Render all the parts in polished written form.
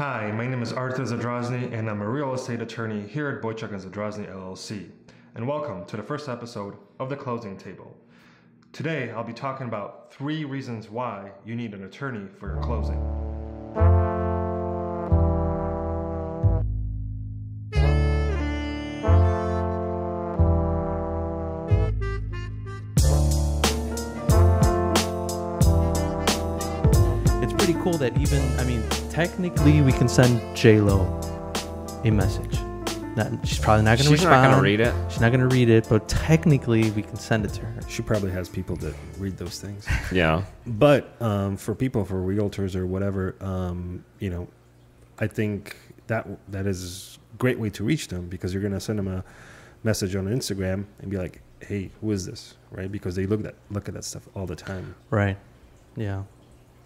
Hi, my name is Artur Zadrozny, and I'm a real estate attorney here at Boychuk & Zadrozny LLC. And welcome to the first episode of The Closing Table. Today, I'll be talking about 3 reasons why you need an attorney for your closing. It's pretty cool that technically we can send J-Lo a message. She's probably not going to respond. She's not going to read it. She's not going to read it, but technically we can send it to her. She probably has people that read those things. Yeah. But for realtors or whatever, I think that is a great way to reach them, because you're going to send them a message on Instagram and be like, hey, who is this? Right? Because they look at that stuff all the time. Right. Yeah.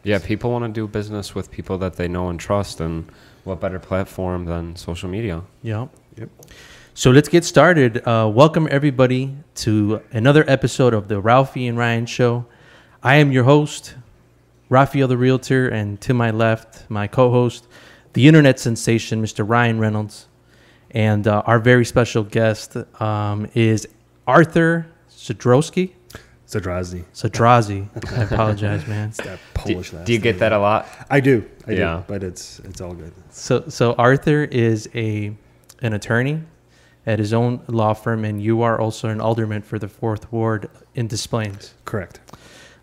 Yeah, people want to do business with people that they know and trust, and what better platform than social media? Yep. So let's get started. Welcome everybody to another episode of the Ralphie and Ryan Show. I am your host, Raphael the Realtor, and to my left, my co-host, the internet sensation, Mr. Ryan Reynolds. And our very special guest is Artur Zadrozny. Zadrozny. I apologize, man. It's that Polish last Do you get that a lot? I do. Yeah. But it's all good. So Artur is an attorney at his own law firm, and you are also an alderman for the 4th Ward in Des Plaines. Correct.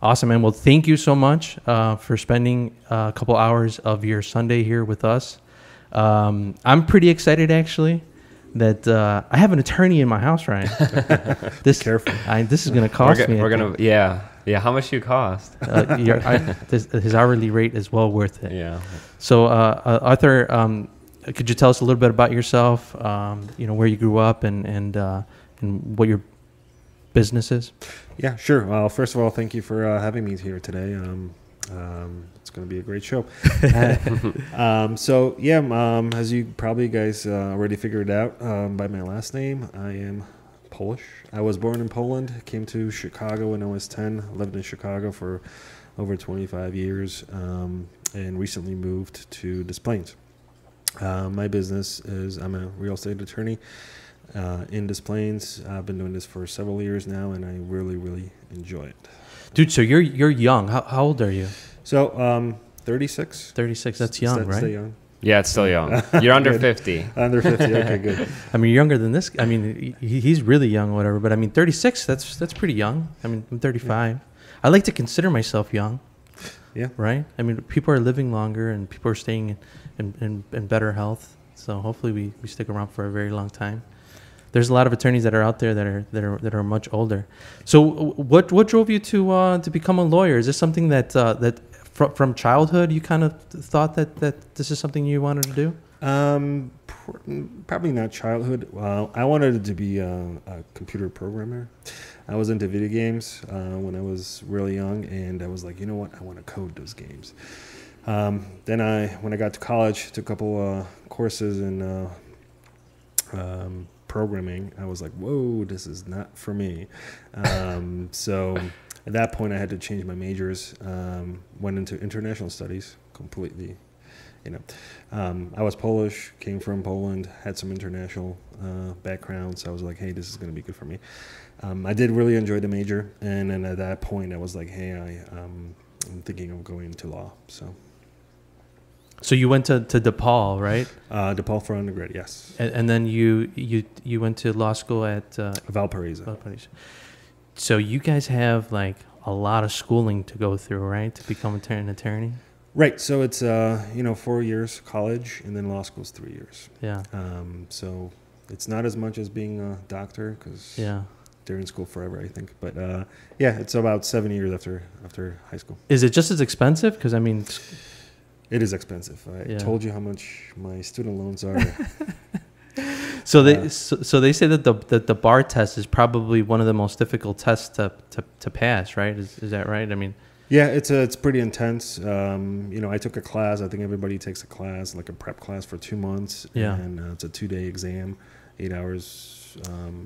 Awesome, man. Well, thank you so much for spending a couple hours of your Sunday here with us. I'm pretty excited, actually, that I have an attorney in my house, Ryan. Careful. This is going to cost me. Yeah. How much do you cost? His hourly rate is well worth it. Yeah. So, Artur, could you tell us a little bit about yourself? Where you grew up and what your business is? Yeah, sure. Well, first of all, thank you for having me here today. It's going to be a great show. As you probably guys already figured out by my last name, I am Polish. I was born in Poland, came to Chicago when I was 10, lived in Chicago for over 25 years, and recently moved to Des Plaines. My business is, I'm a real estate attorney in Des Plaines. I've been doing this for several years now, and I really, really enjoy it. Dude, so you're young. How old are you? So, 36. 36, that's young, right? Still young. Yeah, it's still young. You're under 50. Under 50, okay, good. I mean, you're younger than this. I mean, he's really young or whatever, but I mean, 36, that's pretty young. I mean, I'm 35. Yeah. I like to consider myself young. Yeah. Right? I mean, people are living longer and people are staying in better health. So hopefully we stick around for a very long time. There's a lot of attorneys that are out there that are much older. So what drove you to become a lawyer? Is this something that from childhood you kind of thought that this is something you wanted to do? Probably not childhood. I wanted to be a computer programmer. I was into video games when I was really young, and I was like, you know what? I want to code those games. Then when I got to college, took a couple courses in programming. I was like, whoa, this is not for me. So at that point, I had to change my majors. Went into international studies completely. I was Polish, came from Poland, had some international background, so I was like, hey, this is going to be good for me. I did really enjoy the major, and then at that point, I was like, hey, I'm thinking of going into law. So you went to DEPAUL, right? DEPAUL for undergrad, yes. And then you went to law school at VALPARAISO. So you guys have like a lot of schooling to go through, right, to become an attorney? Right. So it's 4 years college, and then law school's 3 years. Yeah. So it's not as much as being a doctor, because they're in school forever, I think. But it's about 7 years after high school. Is it just as expensive? Because I mean, it is expensive. I told you how much my student loans are. So they say that the bar test is probably one of the most difficult tests to pass, right? Is that right? I mean, yeah, it's pretty intense. I took a class. I think everybody takes a class, like a prep class, for 2 months. Yeah, and it's a 2-day exam, 8 hours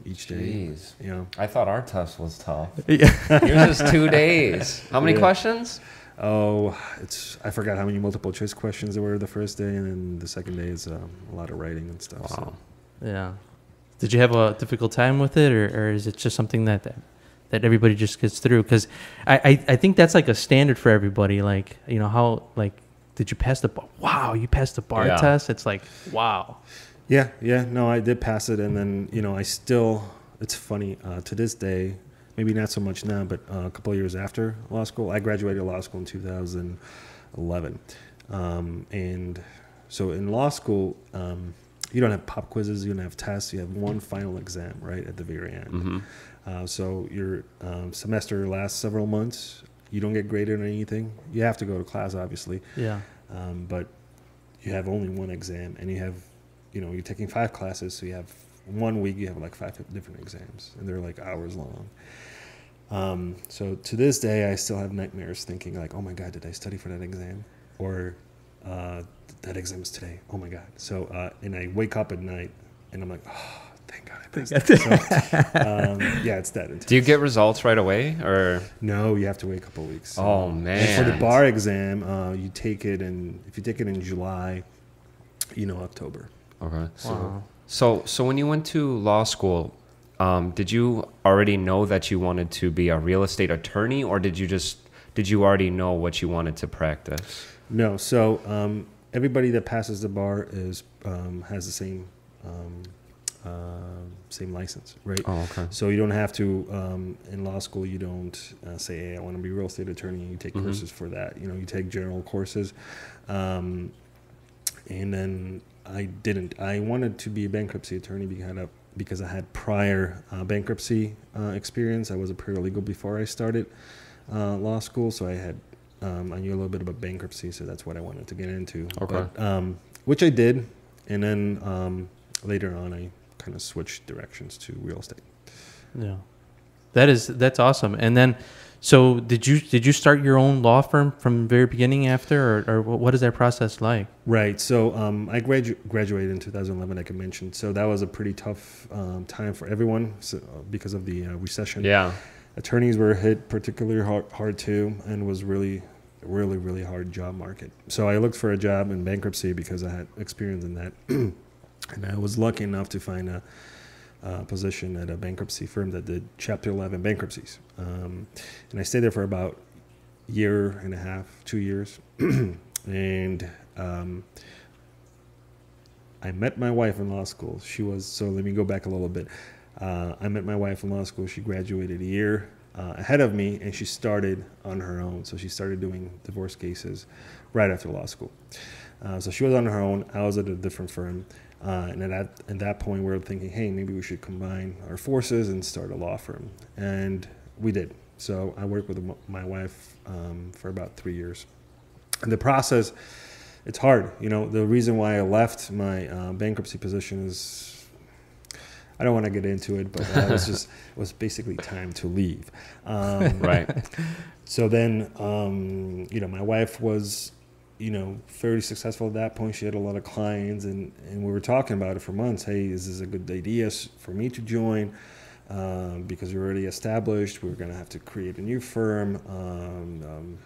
each day. Jeez. Yeah, I thought our test was tough. Yeah, yours is 2 days. How many questions? I forgot how many multiple choice questions there were the first day, and then the second day is a lot of writing and stuff. Wow. So. Yeah. Did you have a difficult time with it, or is it just something that everybody just gets through? Because I think that's like a standard for everybody. Like, you know, how, like, did you pass the bar? Wow, you passed the bar test? It's like, wow. Yeah. No, I did pass it, and then, you know, it's funny, to this day, maybe not so much now, but a couple of years after law school, I graduated law school in 2011. And so in law school, you don't have pop quizzes, you don't have tests, you have one final exam, right, at the very end. Mm-hmm. So your semester lasts several months. You don't get graded on anything. You have to go to class, obviously. Yeah. But you have only one exam, and you're taking 5 classes, so you have 1 week, you have like 5 different exams, and they're like hours long. So to this day, I still have nightmares thinking like, oh my God, did I study for that exam? Or that exam is today. Oh my God. So, and I wake up at night and I'm like, oh, thank God I passed it. So, yeah, it's that intense. Do you get results right away, or? No, you have to wait a couple of weeks. Oh, man. And for the bar exam, you take it if you take it in July, October. Okay. Wow. So when you went to law school, did you already know that you wanted to be a real estate attorney, or did you already know what you wanted to practice? No. So everybody that passes the bar has the same license, right? Oh, okay. So you don't have to in law school. You don't say, "Hey, I want to be a real estate attorney." You take courses for that. You take general courses, and then I didn't. I wanted to be a bankruptcy attorney because I had prior bankruptcy experience. I was a paralegal before I started law school, so I knew a little bit about bankruptcy, so that's what I wanted to get into. Okay. But, which I did, and then later on I kind of switched directions to real estate. Yeah. That's awesome. And then, so did you start your own law firm from the very beginning after, or what is that process like? Right. So I graduated in 2011, like I mentioned. So that was a pretty tough time for everyone because of the recession. Yeah. Attorneys were hit particularly hard too, and was really hard job market. So I looked for a job in bankruptcy because I had experience in that, and I was lucky enough to find a position at a bankruptcy firm that did Chapter 11 bankruptcies, and I stayed there for about a year and a half, 2 years, and I met my wife in law school. So let me go back a little bit. I met my wife in law school. She graduated a year ahead of me, and she started on her own. So she started doing divorce cases right after law school. So she was on her own. I was at a different firm. And at that point, we were thinking, hey, maybe we should combine our forces and start a law firm. And we did. So I worked with my wife for about 3 years. And the process, it's hard. The reason why I left my bankruptcy position is, I don't want to get into it, but it was basically time to leave. Right. So then, my wife was, fairly successful at that point. She had a lot of clients, and we were talking about it for months. Hey, is this a good idea for me to join? Because we're already established. We're going to have to create a new firm.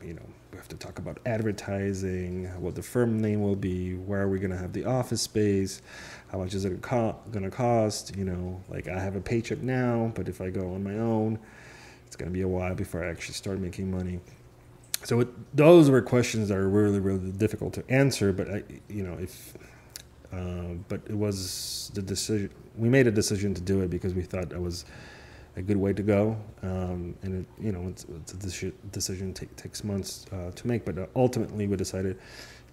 We have to talk about advertising, what the firm name will be, where are we going to have the office space, how much is it going to cost? I have a paycheck now, but if I go on my own, it's going to be a while before I actually start making money. So those were questions that are really, really difficult to answer. But but it was the decision. We made a decision to do it because we thought that was a good way to go. And it's a decision takes months to make. But ultimately, we decided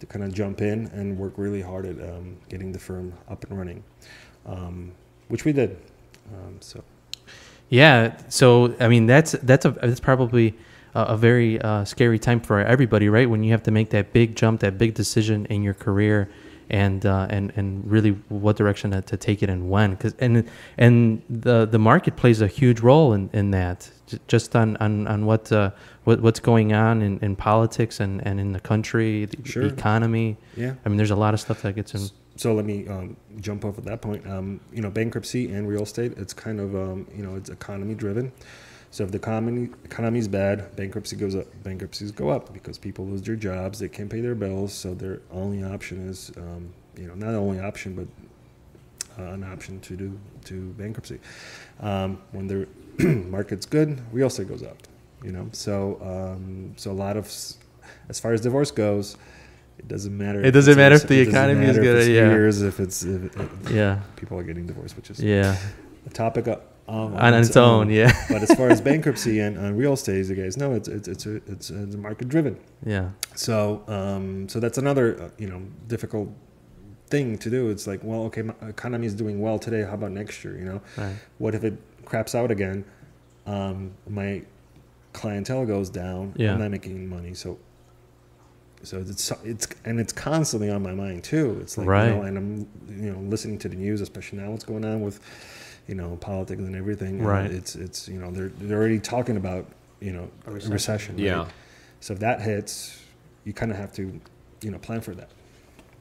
to kind of jump in and work really hard at getting the firm up and running, which we did. Yeah. So I mean, that's probably a very scary time for everybody, right? When you have to make that big jump, that big decision in your career, and really what direction to take it and when, and the market plays a huge role in that, just on what's going on in politics and in the country, the economy. Yeah, I mean, there's a lot of stuff that gets in. So let me jump off at that point. Bankruptcy and real estate, it's kind of it's economy driven. So if the economy is bad, bankruptcy goes up. Bankruptcies go up because people lose their jobs, they can't pay their bills, so their only option is, not only option, but an option to do bankruptcy. When the market's good, real estate goes up. So a lot of, as far as divorce goes, it doesn't matter. It doesn't matter if the economy is good. If people are getting divorced, which is a topic on its own. Yeah. But as far as bankruptcy and real estate, as you guys know, it's market driven. Yeah. So that's another difficult thing to do. It's like, well, okay, my economy is doing well today. How about next year? Right. What if it craps out again? My clientele goes down. Yeah. I'm not making money. So it's constantly on my mind too. It's like, right. And I'm listening to the news, especially now what's going on with politics and everything. Right. It's they're already talking about a recession. Right? Yeah. So if that hits, you kind of have to plan for that.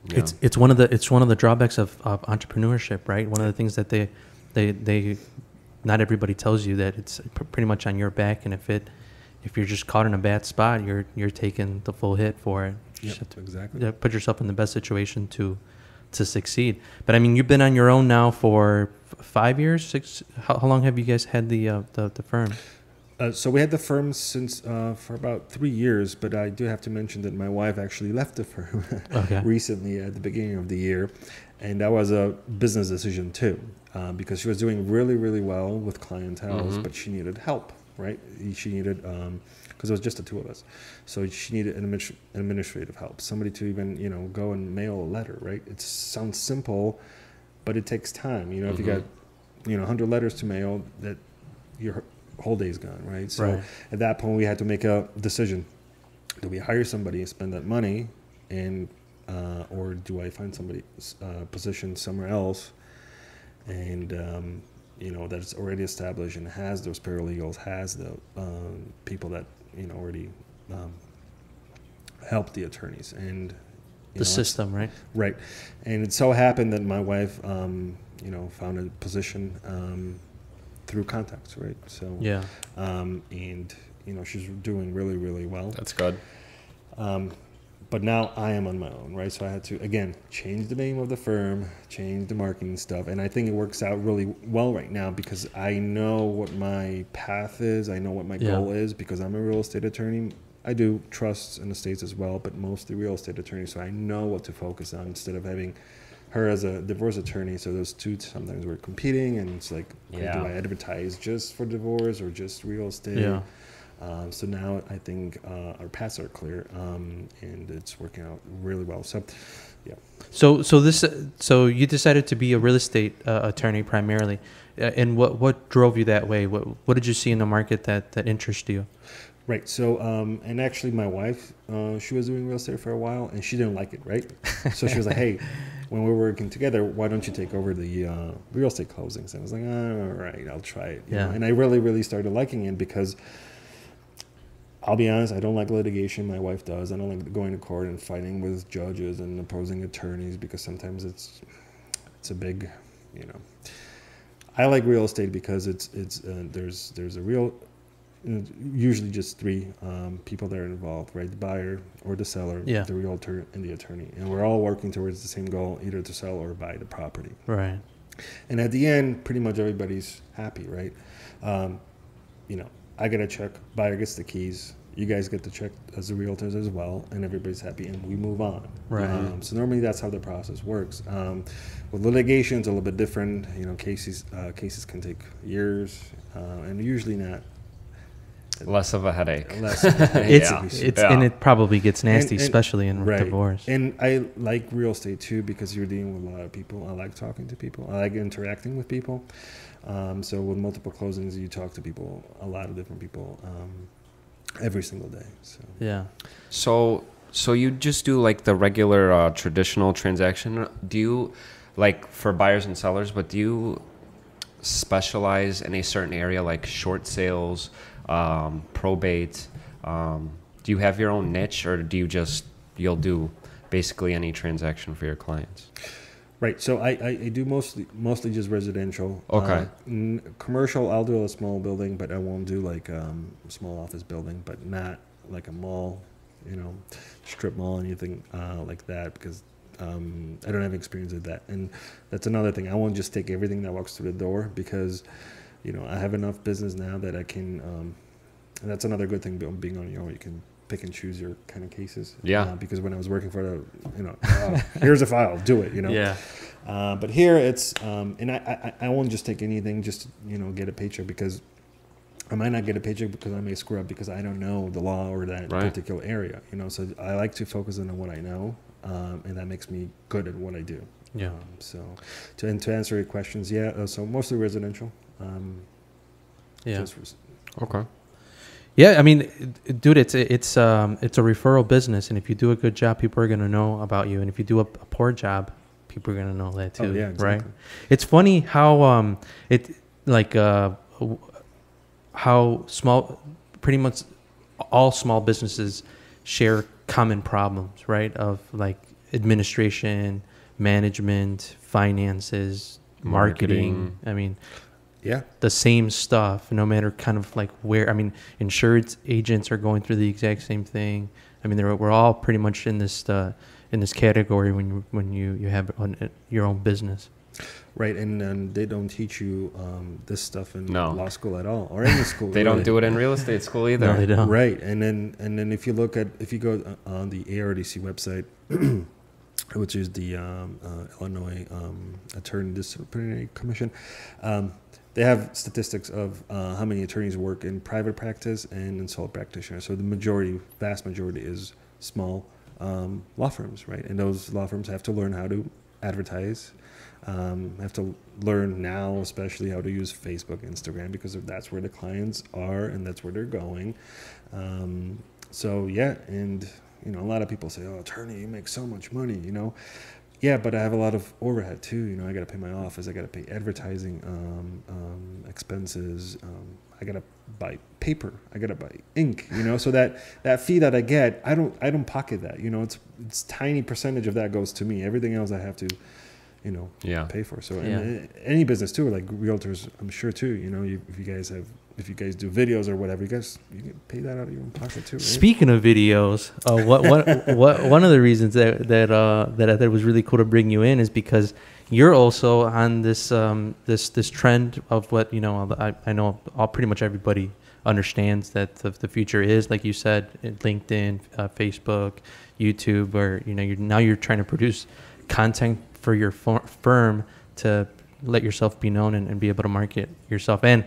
Yeah. It's one of the drawbacks of entrepreneurship, right? One of the things that they not everybody tells you, that it's pretty much on your back, and if you're just caught in a bad spot, you're taking the full hit for it. Yep, exactly. Put yourself in the best situation to succeed. But I mean, you've been on your own now for 5 years, 6. How long have you guys had the firm? So we had the firm since for about 3 years, but I do have to mention that my wife actually left the firm recently at the beginning of the year, and that was a business decision too, because she was doing really, really well with clientele, but she needed help, right? She needed, because it was just the two of us, so she needed an administrative help, somebody to even go and mail a letter, right? It sounds simple, but it takes time. If you got 100 letters to mail, that your whole day's gone, right? So at that point, we had to make a decision: do we hire somebody and spend that money, and or do I find somebody position somewhere else, and that's already established and has those paralegals, has the people that already help the attorneys and the system, right? Right. And it so happened that my wife, found a position through contacts, right? So yeah. And she's doing really, really well. That's good. But now I am on my own, right? So I had to, again, change the name of the firm, change the marketing stuff. And I think it works out really well right now because I know what my path is. I know what my goal is because I'm a real estate attorney. I do trusts and estates as well, but mostly real estate attorney. So I know what to focus on instead of having her as a divorce attorney. So those two sometimes we're competing, and it's like, do I advertise just for divorce or just real estate? Yeah. So now I think our paths are clear, and it's working out really well. So, yeah. So you decided to be a real estate attorney primarily, and what drove you that way? What did you see in the market that interested you? Right. So, and actually, my wife, she was doing real estate for a while, and she didn't like it. Right. So she was like, "Hey, when we're working together, why don't you take over the real estate closings?" And I was like, "All right, I'll try it." You know? And I really, really started liking it because, I'll be honest, I don't like litigation. My wife does. I don't like going to court and fighting with judges and opposing attorneys because sometimes it's a big, I like real estate because there's a real, usually just three people that are involved, right? The buyer or the seller, the realtor, and the attorney, and we're all working towards the same goal, either to sell or buy the property. Right. And at the end, pretty much everybody's happy, right? I get a check, buyer gets the keys, you guys get the check as the realtors as well, and everybody's happy, and we move on. Right. So normally that's how the process works. With litigation, it's a little bit different. Cases can take years, and usually not. Less of a headache. And it probably gets nasty, especially in divorce. And I like real estate too because you're dealing with a lot of people. I like talking to people. I like interacting with people. So with multiple closings, you talk to people, a lot of different people, every single day. So yeah. So you just do like the regular traditional transaction? Do you, like for buyers and sellers, but do you specialize in a certain area like short sales, probate? Do you have your own niche, or do you you'll do basically any transaction for your clients? Right. So I do mostly just residential. Okay. Commercial, I'll do a small building, but I won't do like a small office building, but not like a mall, strip mall, anything like that, because I don't have experience with that. And that's another thing. I won't just take everything that walks through the door, because I have enough business now that I can. And that's another good thing about being on your own. You can pick and choose your kind of cases. Yeah. Because when I was working for here's a file, do it. Yeah. But here it's and I won't just take anything just to, get a paycheck, because I might not get a paycheck because I may screw up because I don't know the law or that particular area. So I like to focus on what I know, and that makes me good at what I do. Yeah. So to answer your questions, so mostly residential. Yeah. Okay. Yeah, I mean, dude, it's a referral business, and if you do a good job, people are gonna know about you, and if you do a poor job, people are gonna know that too. Oh, yeah, exactly. Right? It's funny how how small, pretty much all small businesses share common problems, right? Of like administration, management, finances, marketing. I mean. Yeah. The same stuff, no matter kind of like where. I mean, insurance agents are going through the exact same thing. I mean, we're all pretty much in this category when you have your own business. Right, and they don't teach you this stuff in law school at all, or any school. They don't do it in real estate school either. No, they don't. Right, and then if you go on the ARDC website, which is the Illinois Attorney Disciplinary Commission. They have statistics of how many attorneys work in private practice and in sole practitioner. So the vast majority is small law firms, right? And those law firms have to learn how to advertise, have to learn now, especially how to use Facebook, Instagram, because that's where the clients are and that's where they're going. And a lot of people say, "Oh, attorney, you make so much money," Yeah, but I have a lot of overhead too. I got to pay my office. I got to pay advertising expenses. I got to buy paper. I got to buy ink. So that fee that I get, I don't pocket that. It's tiny percentage of that goes to me. Everything else I have to, pay for. So any business too, like realtors, I'm sure too. If you guys do videos or whatever, you can pay that out of your own pocket too. Right? Speaking of videos, one of the reasons that I thought was really cool to bring you in is because you're also on this this trend of what I know pretty much everybody understands that the future is, like you said, LinkedIn, Facebook, YouTube, where you're trying to produce content for your firm to let yourself be known and be able to market yourself. And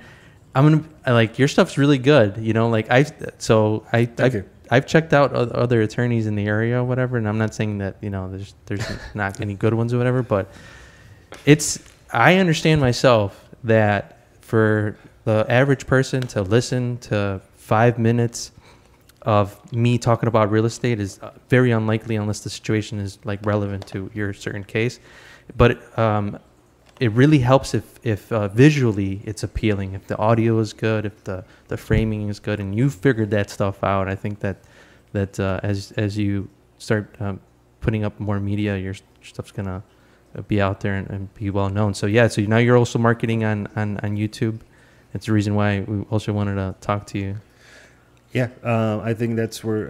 your stuff's really good, I've checked out other attorneys in the area or whatever, and I'm not saying that there's not any good ones or whatever, but I understand myself that for the average person to listen to 5 minutes of me talking about real estate is very unlikely unless the situation is like relevant to your certain case. But it really helps if visually it's appealing, if the audio is good, if the framing is good, and you figured that stuff out. I think that as you start putting up more media, your stuff's gonna be out there and be well known. So now you're also marketing on YouTube. It's the reason why we also wanted to talk to you. Yeah, I think that's where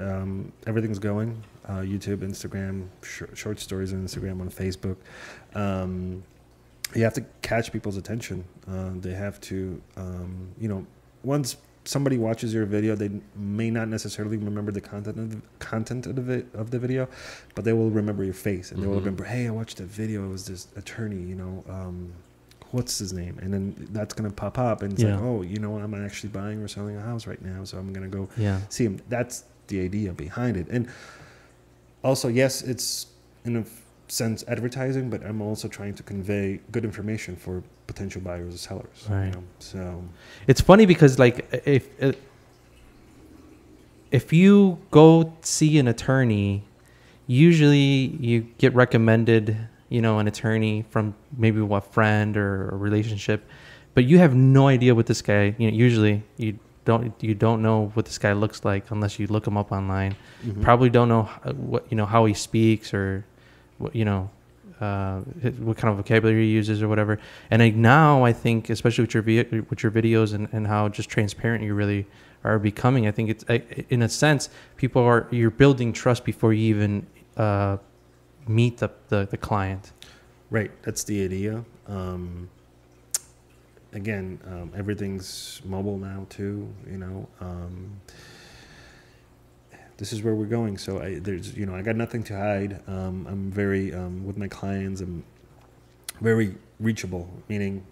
everything's going. YouTube, Instagram, short stories on Instagram, on Facebook. You have to catch people's attention. They have to, once somebody watches your video, they may not necessarily remember the content of the video, but they will remember your face, and they will remember, hey, I watched that video. It was this attorney, what's his name? And then that's going to pop up, and it's like, oh, I'm actually buying or selling a house right now, so I'm going to go see him. That's the idea behind it. And also, yes, it's in a sense advertising, but I'm also trying to convey good information for potential buyers or sellers. Right. So it's funny because if you go see an attorney, usually you get recommended an attorney from maybe a friend or a relationship, but you have no idea what this guy, usually you don't know what this guy looks like unless you look him up online. Probably don't know what, how he speaks or what, what kind of vocabulary he uses or whatever. And now I think, especially with your videos and how just transparent you really are becoming, I think it's in a sense you're building trust before you even meet the client. Right, that's the idea. Again, everything's mobile now too. This is where we're going. So I got nothing to hide. I'm very with my clients. I'm very reachable. Meaning,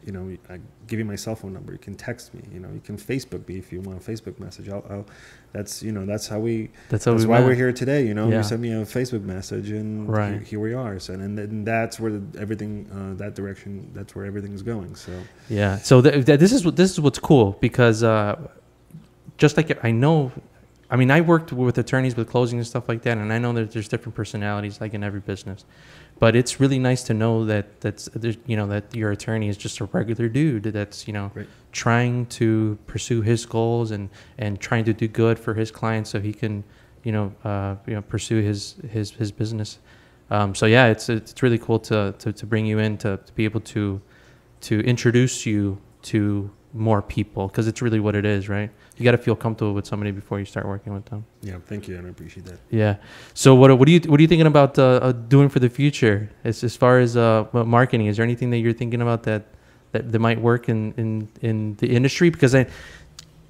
I give you my cell phone number. You can text me. You can Facebook me if you want a Facebook message. That's why we're here today. You send me a Facebook message, and here we are. So and that's where everything that direction. That's where everything's going. So yeah. So this is what's cool, because just like I worked with attorneys with closing and stuff like that, and I know that there's different personalities like in every business. But it's really nice to know that your attorney is just a regular dude that's trying to pursue his goals and trying to do good for his clients so he can pursue his business. So yeah, it's really cool to bring you in to be able to introduce you to more people, because it's really what it is, right? You got to feel comfortable with somebody before you start working with them. Yeah, thank you, and I appreciate that. Yeah. So what are you thinking about doing for the future as far as marketing? Is there anything that you're thinking about that might work in the industry? Because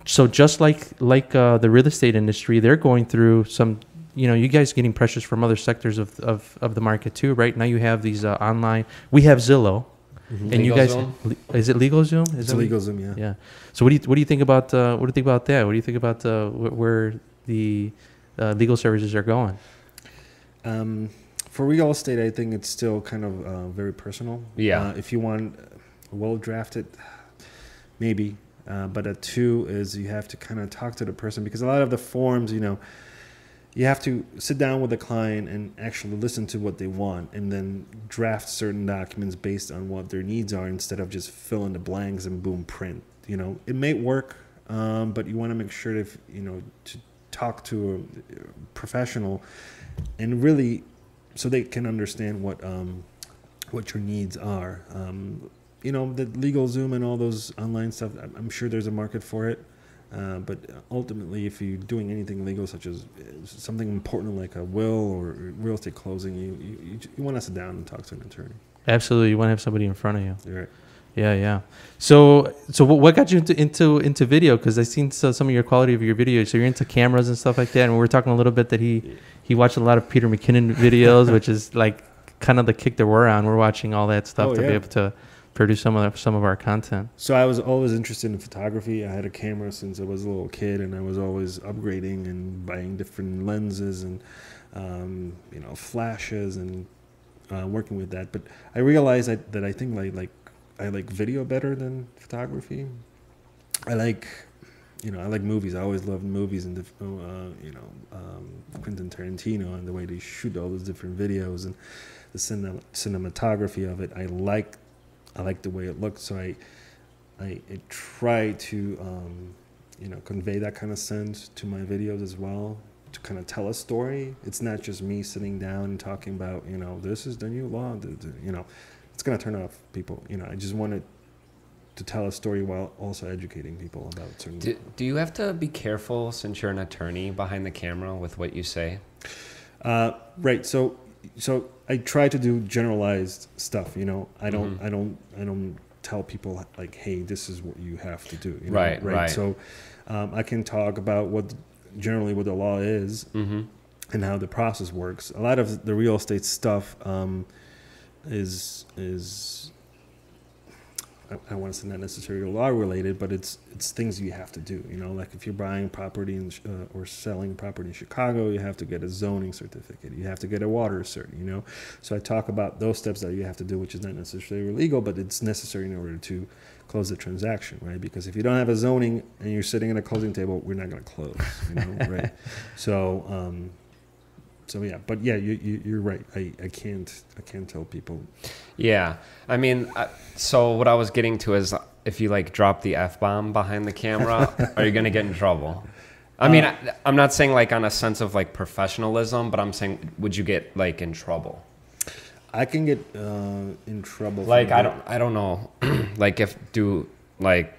just like the real estate industry, they're going through some. You guys getting pressures from other sectors of the market too, right? Now you have these online. We have Zillow. Mm-hmm. And LegalZoom? Is it LegalZoom? It's LegalZoom, yeah. Yeah. So what do you think about that? What do you think about where the legal services are going? For real estate, I think it's still kind of very personal. Yeah. If you want well drafted, maybe. But a two is you have to kind of talk to the person, because a lot of the forms, you have to sit down with the client and actually listen to what they want, and then draft certain documents based on what their needs are, instead of just fill in the blanks and boom, print. It may work, but you want to make sure to talk to a professional, and really so they can understand what your needs are. The LegalZoom and all those online stuff, I'm sure there's a market for it. But ultimately, if you're doing anything legal, such as something important like a will or real estate closing, you want to sit down and talk to an attorney. Absolutely, you want to have somebody in front of you. You're right. Yeah. So what got you into video? Because I've seen some of your quality of your videos. So you're into cameras and stuff like that. And we were talking a little bit that he watched a lot of Peter McKinnon videos, which is like kind of the kick that we're on. We're watching all that stuff to be able to produce some of our content. So I was always interested in photography. I had a camera since I was a little kid, and I was always upgrading and buying different lenses and flashes and working with that. But I realized that I think I like video better than photography. I like movies. I always loved movies, and Quentin Tarantino and the way they shoot all those different videos and the cinematography of it. I like the way it looks, so I try to convey that kind of sense to my videos as well, to kind of tell a story. It's not just me sitting down and talking about this is the new law. It's gonna turn off people. I just wanted to tell a story while also educating people about certain. Do you have to be careful, since you're an attorney, behind the camera with what you say? Right. So I try to do generalized stuff. I don't tell people like, hey, this is what you have to do. Right. So I can talk about what the law is, mm-hmm. and how the process works. A lot of the real estate stuff is I want to say not necessarily law related, but it's things you have to do. Like if you're buying property or selling property in Chicago, you have to get a zoning certificate. You have to get a water cert. So I talk about those steps that you have to do, which is not necessarily illegal, but it's necessary in order to close the transaction, right? Because if you don't have a zoning and you're sitting at a closing table, we're not going to close. Right? So yeah, but yeah, you're right. I can't tell people. Yeah, I mean, so what I was getting to is, if you drop the F-bomb behind the camera, are you gonna get in trouble? I mean, I'm not saying on a sense of professionalism, but I'm saying, would you get in trouble? I can get in trouble. Like I don't know. Like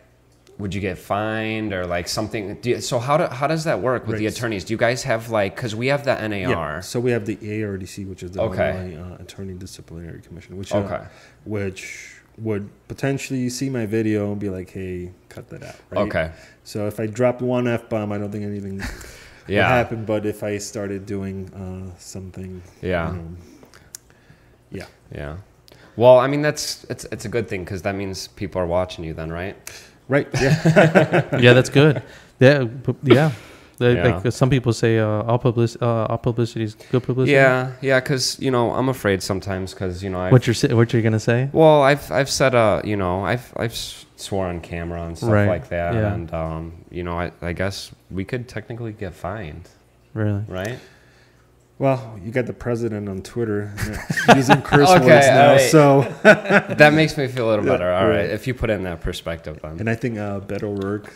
would you get fined or like something? So how does that work with the attorneys? Do you guys have like, because we have the NAR. Yeah, so we have the ARDC, which is the Illinois Attorney Disciplinary Commission, which would potentially see my video and be like, hey, cut that out. Right? Okay. So if I dropped one F-bomb, I don't think anything would happen. But if I started doing something, yeah. Well, I mean, it's a good thing because that means people are watching you then, right? Right. Yeah. Yeah, that's good. Yeah. Like some people say, all publicity is good publicity. Yeah. Because I'm afraid sometimes because what you're gonna say. Well, I've said I've swore on camera and stuff like that, and I guess we could technically get fined. Really? Right. Well, you got the president on Twitter using curse words now, right. So that makes me feel a little better. All right, if you put it in that perspective, then. And I think Beto O'Rourke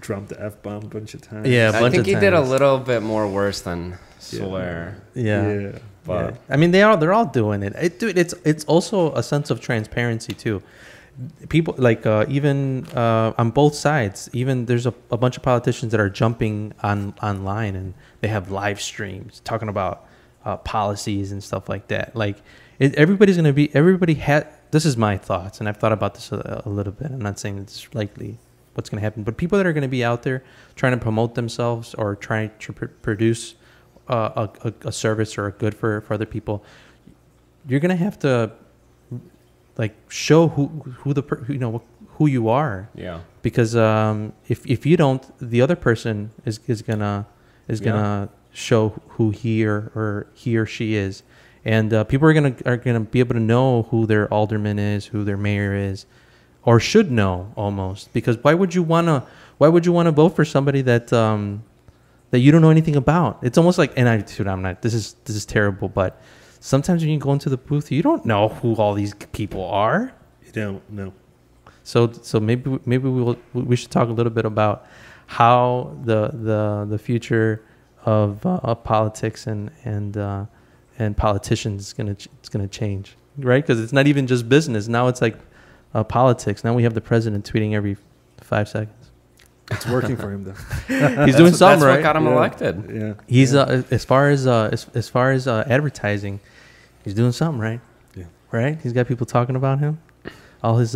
dropped the F-bomb a bunch of times. Yeah, I think he did a little bit more worse than swear. Yeah. But I mean, they're all doing it. It's also a sense of transparency too. People like even on both sides. Even there's a bunch of politicians that are jumping online and they have live streams talking about policies and stuff like that. Like everybody had. This is my thoughts, and I've thought about this a little bit. I'm not saying it's likely what's going to happen, but people that are going to be out there trying to promote themselves or trying to produce a service or a good for other people, you're going to have to like show who you are. Yeah. Because if you don't, the other person is gonna show who he or she is, and people are gonna be able to know who their alderman is, who their mayor is, or should know almost. Because why would you wanna vote for somebody that you don't know anything about? It's almost like, and I'm not. This is terrible, but sometimes when you go into the booth, you don't know who all these people are. You don't know. So maybe we should talk a little bit about how the future of politics and politicians is gonna change, right? Because it's not even just business now; it's like politics. Now we have the president tweeting every 5 seconds. It's working for him though. He's doing something right. That's what got him elected. Yeah. He's as far as advertising, he's doing something right. Yeah. Right. He's got people talking about him. All his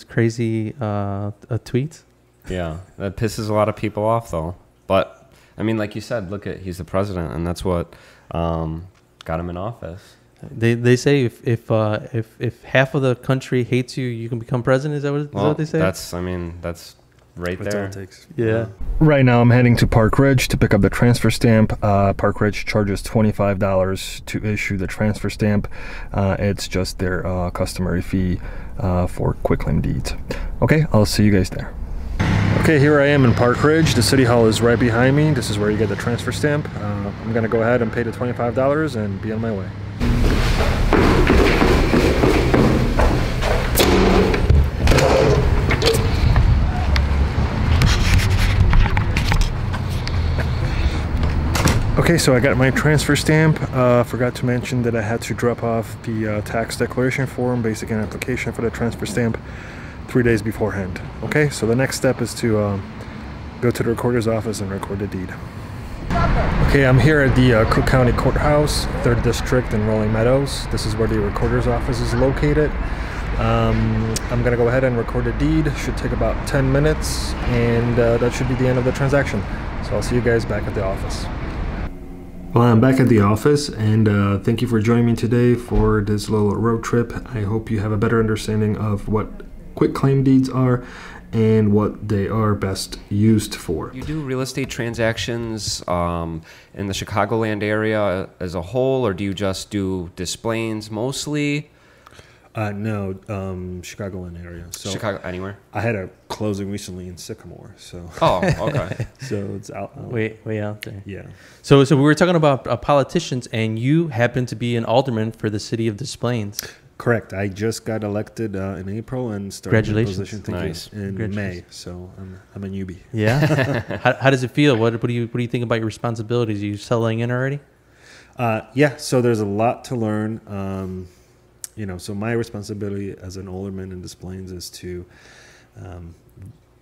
crazy tweets. Yeah, that pisses a lot of people off though. But I mean, like you said, he's the president, and that's what got him in office. They say if half of the country hates you, you can become president. Is that what they say? That's right there. That's all it takes. Yeah. Right now I'm heading to Park Ridge to pick up the transfer stamp. Park Ridge charges $25 to issue the transfer stamp. It's just their customary fee for quitclaim deeds. Okay, I'll see you guys there. Okay, here I am in Park Ridge. The City Hall is right behind me. This is where you get the transfer stamp. I'm going to go ahead and pay the $25 and be on my way. Okay, so I got my transfer stamp. Forgot to mention that I had to drop off the tax declaration form, basic and application for the transfer stamp 3 days beforehand. Okay, so the next step is to go to the recorder's office and record the deed. Okay, I'm here at the Cook County Courthouse, 3rd District in Rolling Meadows. This is where the recorder's office is located. I'm gonna go ahead and record the deed. Should take about 10 minutes, and that should be the end of the transaction. So I'll see you guys back at the office. Well, I'm back at the office, and thank you for joining me today for this little road trip. I hope you have a better understanding of what quitclaim deeds are and what they are best used for. You do real estate transactions in the Chicagoland area as a whole, or do you just do displays mostly? No, Chicagoland area. So Chicago, anywhere? I had a closing recently in Sycamore, so. Oh, okay. So it's out. Way out there. Yeah. So we were talking about politicians, and you happen to be an alderman for the city of Des Plaines. Correct. I just got elected in April and started my position in May. So I'm a newbie. Yeah. How does it feel? What do you think about your responsibilities? Are you settling in already? Yeah, so there's a lot to learn. So my responsibility as an alderman in Des Plaines is to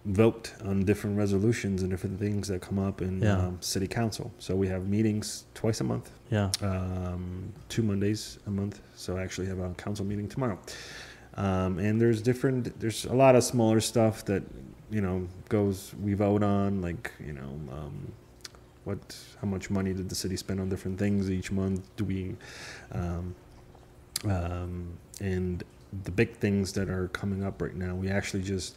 vote on different resolutions and different things that come up in city council. So we have meetings twice a month. Yeah. 2 Mondays a month. So I actually have a council meeting tomorrow. And there's a lot of smaller stuff that, we vote on, like, how much money did the city spend on different things each month? Do we, and the big things that are coming up right now, we actually just,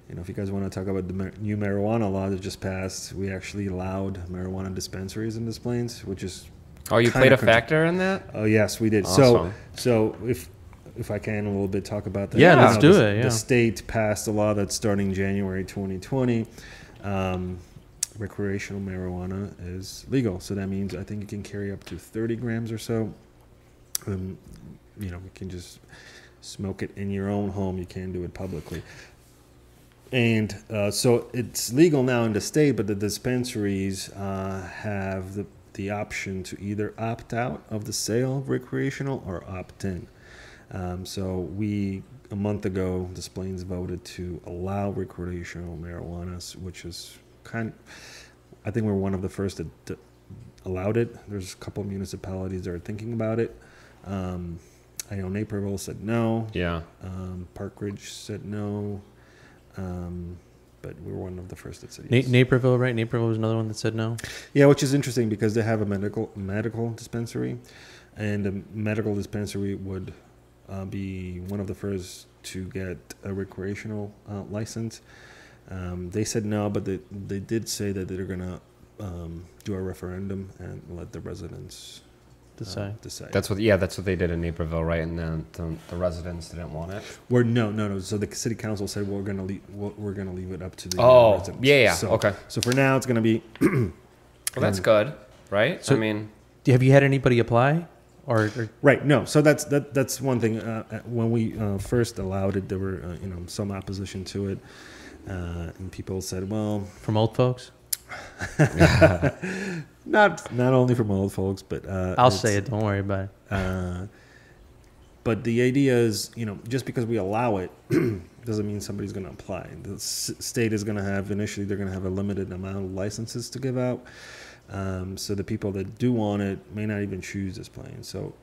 if you guys want to talk about the new marijuana law that just passed, we actually allowed marijuana dispensaries in Des Plaines, which is. Oh, you played a factor in that? Oh, yes, we did. Awesome. So if I can a little bit talk about that. Yeah, let's do it. Yeah. The state passed a law that's starting January 2020. Recreational marijuana is legal. So that means I think you can carry up to 30 grams or so. You can just smoke it in your own home. You can't do it publicly. And so it's legal now in the state, but the dispensaries have the option to either opt out of the sale of recreational or opt in. So a month ago, Des Plaines voted to allow recreational marijuana, which is I think we're one of the first that allowed it. There's a couple of municipalities that are thinking about it. I know Naperville said no. Yeah. Park Ridge said no. But we're one of the first that said yes. Naperville, right? Naperville was another one that said no. Yeah, which is interesting because they have a medical dispensary, and the medical dispensary would be one of the first to get a recreational license. They said no, but they did say that they're gonna do a referendum and let the residents decide. That's what they did in Naperville, right? And then the residents didn't want it. No. So the city council said we're gonna leave it up to the residents. Yeah. So, okay. So for now, it's gonna be. Well, that's good, right? So, have you had anybody apply? Or right, no. So that's one thing. When we first allowed it, there were some opposition to it, and people said, "Well, from old folks." not only from old folks, but I'll say it. Don't worry about it. But the idea is, just because we allow it, doesn't mean somebody's going to apply. The state is going to have initially they're going to have a limited amount of licenses to give out. So the people that do want it may not even choose Des Plaines. So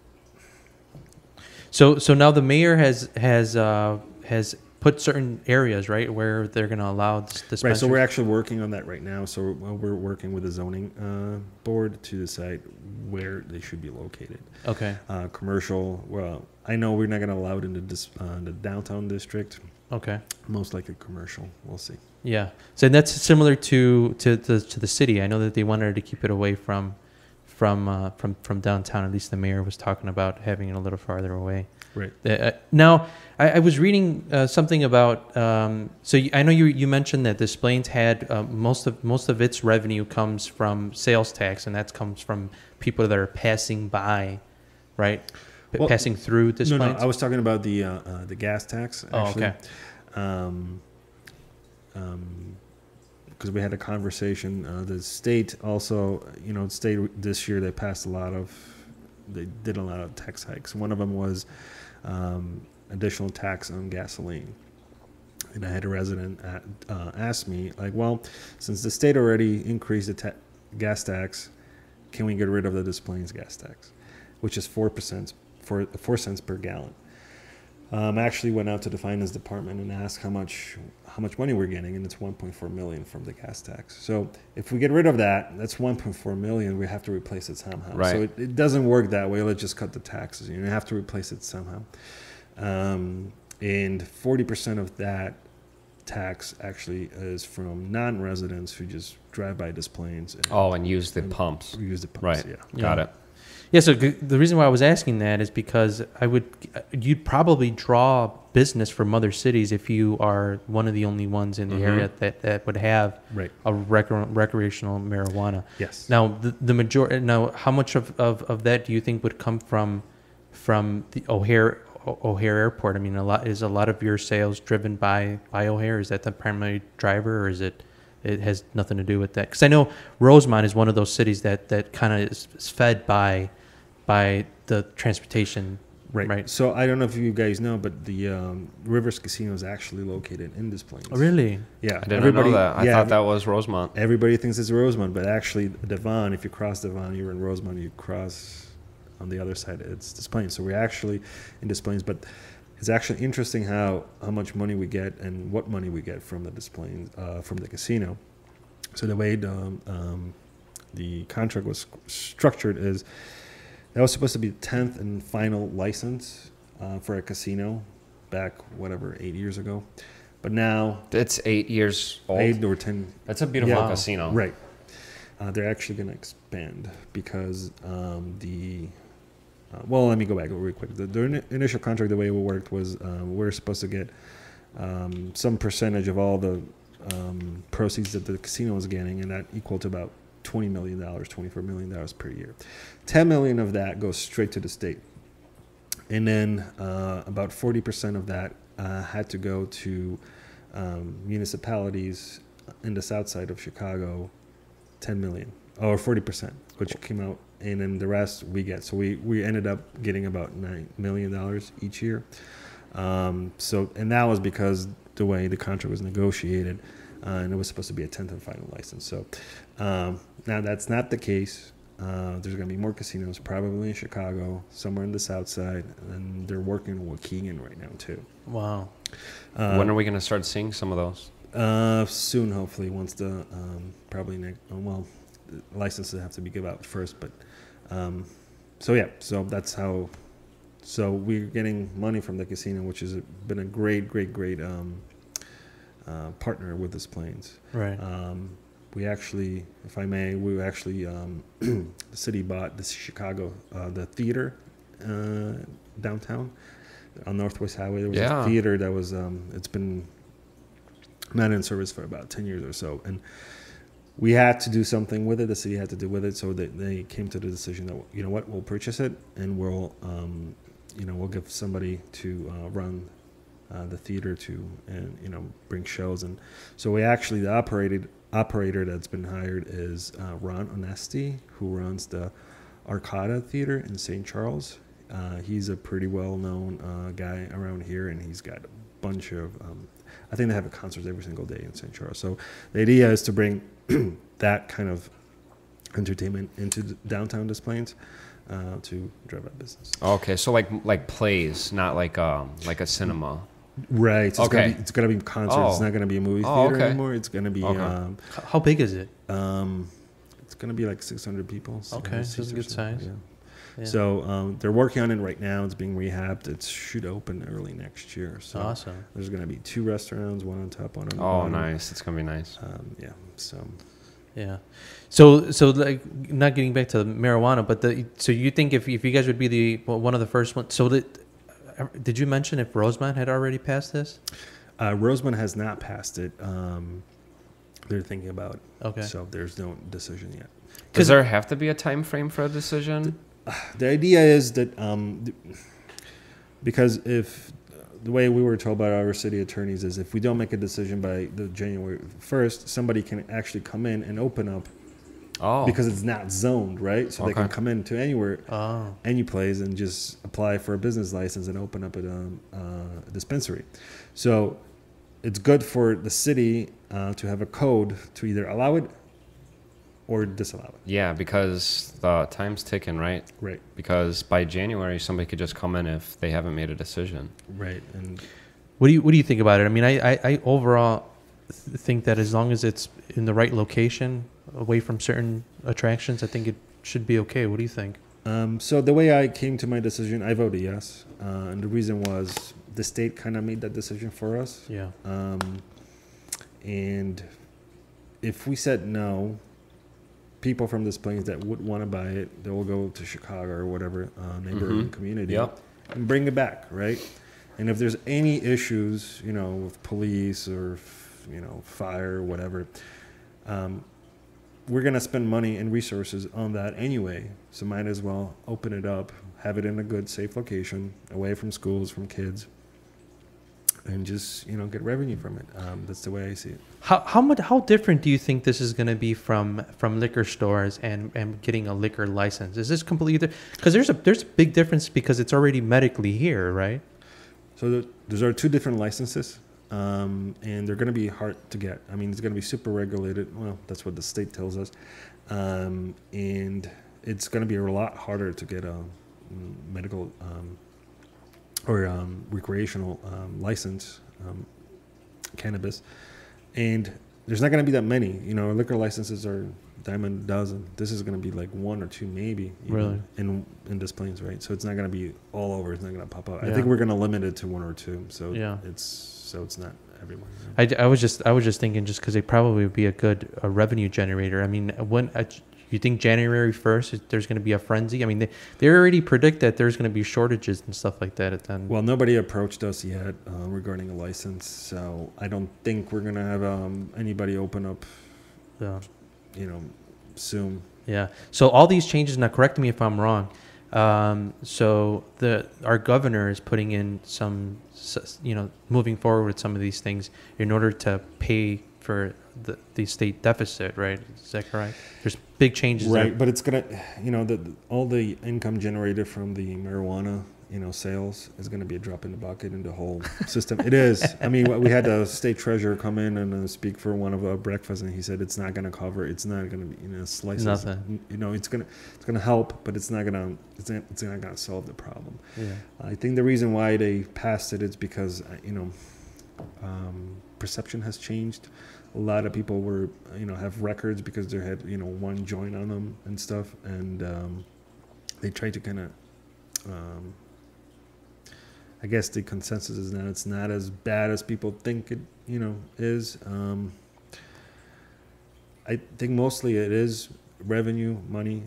now the mayor has put certain areas, right, where they're going to allow dispensaries. Right. So we're actually working on that right now. So we're working with the zoning board to decide where they should be located. Okay. Commercial. Well, I know we're not going to allow it in the downtown district. Okay. Most likely commercial. We'll see. Yeah. So that's similar to the city. I know that they wanted to keep it away from downtown. At least the mayor was talking about having it a little farther away. Right. Now, I was reading something about. I know you mentioned that Des Plaines had most of its revenue comes from sales tax, and that comes from people that are passing by, right? Passing through Des Plaines. No. I was talking about the gas tax. Actually. Oh, okay. Because we had a conversation. The state also, state this year they did a lot of tax hikes. One of them was additional tax on gasoline. And I had a resident ask me, like, well, since the state already increased the gas tax, can we get rid of the Des Plaines gas tax, which is 4 cents per gallon? I actually went out to the finance department and asked how much money we're getting, and it's $1.4 million from the gas tax. So if we get rid of that, that's $1.4 million. We have to replace it somehow. Right. So it doesn't work that way. Let's just cut the taxes. You have to replace it somehow. And 40% of that tax actually is from non-residents who just drive by Des Plaines. And use the pumps. Use the pumps. Right. Yeah. Got it. Yeah, so the reason why I was asking that is because you'd probably draw business from other cities if you are one of the only ones in the area that would have a recreational marijuana. Yes. Now, the majority. Now, how much of that do you think would come from the O'Hare Airport? I mean, a lot of your sales driven by O'Hare? Is that the primary driver, or is it has nothing to do with that? Because I know Rosemont is one of those cities that kind of is fed by by the transportation. Right. So I don't know if you guys know, but the Rivers Casino is actually located in Des Plaines. Oh, really? Yeah. I didn't know that. I thought that was Rosemont. Everybody thinks it's Rosemont, but actually Devon, if you cross Devon, you're in Rosemont. You cross on the other side, it's Des Plaines. So we're actually in Des Plaines, but it's actually interesting how much money we get and what money we get from the Des Plaines, from the casino. So the way the contract was structured is that was supposed to be the 10th and final license for a casino back, 8 years ago. But now... It's 8 years old? 8 or 10. That's a beautiful casino. Right. They're actually going to expand because well, let me go back real quick. The initial contract, the way it worked was we're supposed to get some percentage of all the proceeds that the casino was getting, and that equal to about $20 million, $24 million per year. $10 million of that goes straight to the state. And then about 40% of that had to go to municipalities in the south side of Chicago, 10 million, or 40%, which came out, and then the rest we get. So we ended up getting about $9 million each year. And that was because the way the contract was negotiated, and it was supposed to be a 10th and final license. So now that's not the case. There's going to be more casinos, probably in Chicago, somewhere in the south side, and they're working in Waukegan right now too. Wow. When are we going to start seeing some of those? Soon, hopefully, once the probably next. Well, the licenses have to be given out first, but so that's how. So we're getting money from the casino, which has been a great partner with Des Plaines. Right. We actually, if I may, the city bought the Chicago, the theater downtown on Northwest Highway. There was a theater that was, it's been not in service for about 10 years or so. And we had to do something with it. The city had to do with it. So they came to the decision that, you know what, we'll purchase it and we'll give somebody to run the theater and bring shows. And so we actually, the operator that's been hired is Ron Onesti, who runs the Arcada Theater in St. Charles. He's a pretty well-known guy around here, and he's got a bunch of I think they have concerts every single day in St. Charles. So the idea is to bring that kind of entertainment into downtown Des Plaines to drive that business. Okay, so like plays, not like a cinema. Right. So okay. It's gonna be concerts. It's not gonna be a movie theater anymore. It's gonna be. Okay. How big is it? It's gonna be like 600 people. Okay, so it's a good size. Yeah. Yeah. So they're working on it right now. It's being rehabbed. It should open early next year. So awesome. There's gonna be 2 restaurants, one on top, one on the bottom. bottom. Nice. It's gonna be nice. Yeah. So. Yeah. So like not getting back to marijuana, but so you think if you guys would be one of the first ones? So did you mention if Rosemont had already passed this? Rosemont has not passed it. They're thinking about it. Okay. So there's no decision yet. Does there have to be a time frame for a decision? The idea is that because if the way we were told by our city attorneys is if we don't make a decision by the January 1st, somebody can actually come in and open up. Oh. Because it's not zoned, right? So they can come into anywhere, any place, and just apply for a business license and open up a dispensary. So it's good for the city to have a code to either allow it or disallow it. Yeah, because the time's ticking, right? Right. Because by January, somebody could just come in if they haven't made a decision. Right. And what do you think about it? I mean, I overall think that as long as it's in the right location, away from certain attractions, I think it should be okay. What do you think? So the way I came to my decision, I voted yes. And the reason was the state kind of made that decision for us. Yeah. And if we said no, people from Des Plaines that would want to buy it, they will go to Chicago or whatever neighboring community and bring it back, right? And if there's any issues, with police or, fire or whatever, we're going to spend money and resources on that anyway. So might as well open it up, have it in a good, safe location, away from schools, from kids, and just get revenue from it. That's the way I see it. How different do you think this is going to be from liquor stores and getting a liquor license? Is this completely because there's a big difference because it's already medically here, right? So those are two different licenses, and they're going to be hard to get. I mean, it's going to be super regulated. Well, that's what the state tells us, and it's going to be a lot harder to get a medical or recreational license, cannabis, and there's not going to be that many. Liquor licenses are dime a dozen. This is going to be like one or two, maybe. Really? In Des Plaines, right? So it's not going to be all over. It's not going to pop up. Yeah. I think we're going to limit it to one or two. So yeah. it's not everyone. I was just thinking just because they probably would be a revenue generator. I mean, when you think January 1st there's going to be a frenzy? I mean, they already predict that there's going to be shortages and stuff like that. Well, nobody approached us yet regarding a license, so I don't think we're going to have anybody open up. Yeah. Soon. Yeah. So all these changes. Now, correct me if I'm wrong. So our governor is putting in some, moving forward with some of these things in order to pay for the state deficit, right? Is that correct? There's big changes, right? there. But it's gonna, all the income generated from the marijuana, sales is going to be a drop in the bucket in the whole system. It is. I mean, we had the state treasurer come in and speak for one of our breakfasts, and he said it's not going to cover. It's not going to be slices. Nothing. It's gonna help, but it's not going to solve the problem. Yeah. I think the reason why they passed it is because perception has changed. A lot of people were have records because they had one joint on them and stuff, and they tried to kind of. I guess the consensus is that it's not as bad as people think it, is. I think mostly it is revenue, money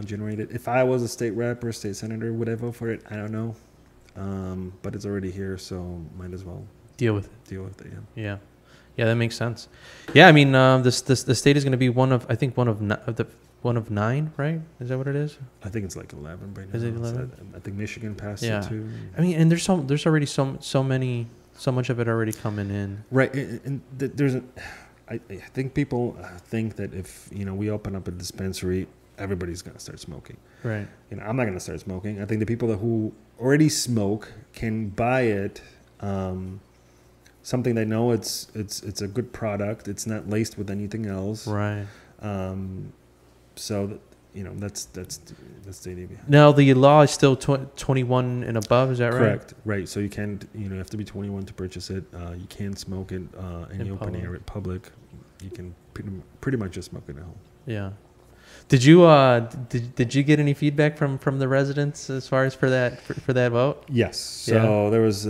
generated. If I was a state rep or a state senator, would I vote for it? I don't know. But it's already here, so might as well deal with it. Yeah. Yeah, that makes sense. Yeah, I mean, the state is going to be one of 9, right? Is that what it is? I think it's like 11 right now. Is it 11? I think Michigan passed Yeah. it too. I mean, and there's already so much of it already coming in. Right, and I think people think that if we open up a dispensary, everybody's gonna start smoking. Right. I'm not gonna start smoking. I think the people who already smoke can buy it. Something they know it's a good product. It's not laced with anything else. Right. So that's the idea behind. Now the law is still 21 and above. Is that right? Correct. Right. So you can't. You have to be 21 to purchase it. You can't smoke it in the open air at public. You can pretty much just smoke it at home. Yeah. Did you did you get any feedback from the residents as far as for that vote? Yes. So there was.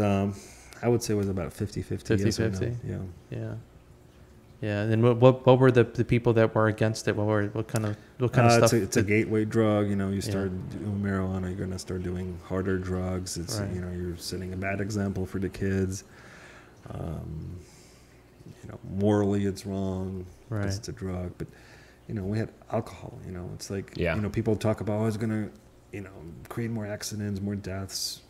I would say it was about 50-50. 50-50. Yeah. Yeah. Yeah, and what were the people that were against it? What kind of stuff? It's a gateway drug. You start doing marijuana, you're gonna start doing harder drugs. It's right. You're setting a bad example for the kids. Morally it's wrong. Right. It's a drug, but we had alcohol. It's like Yeah. people talk about it's gonna create more accidents, more deaths.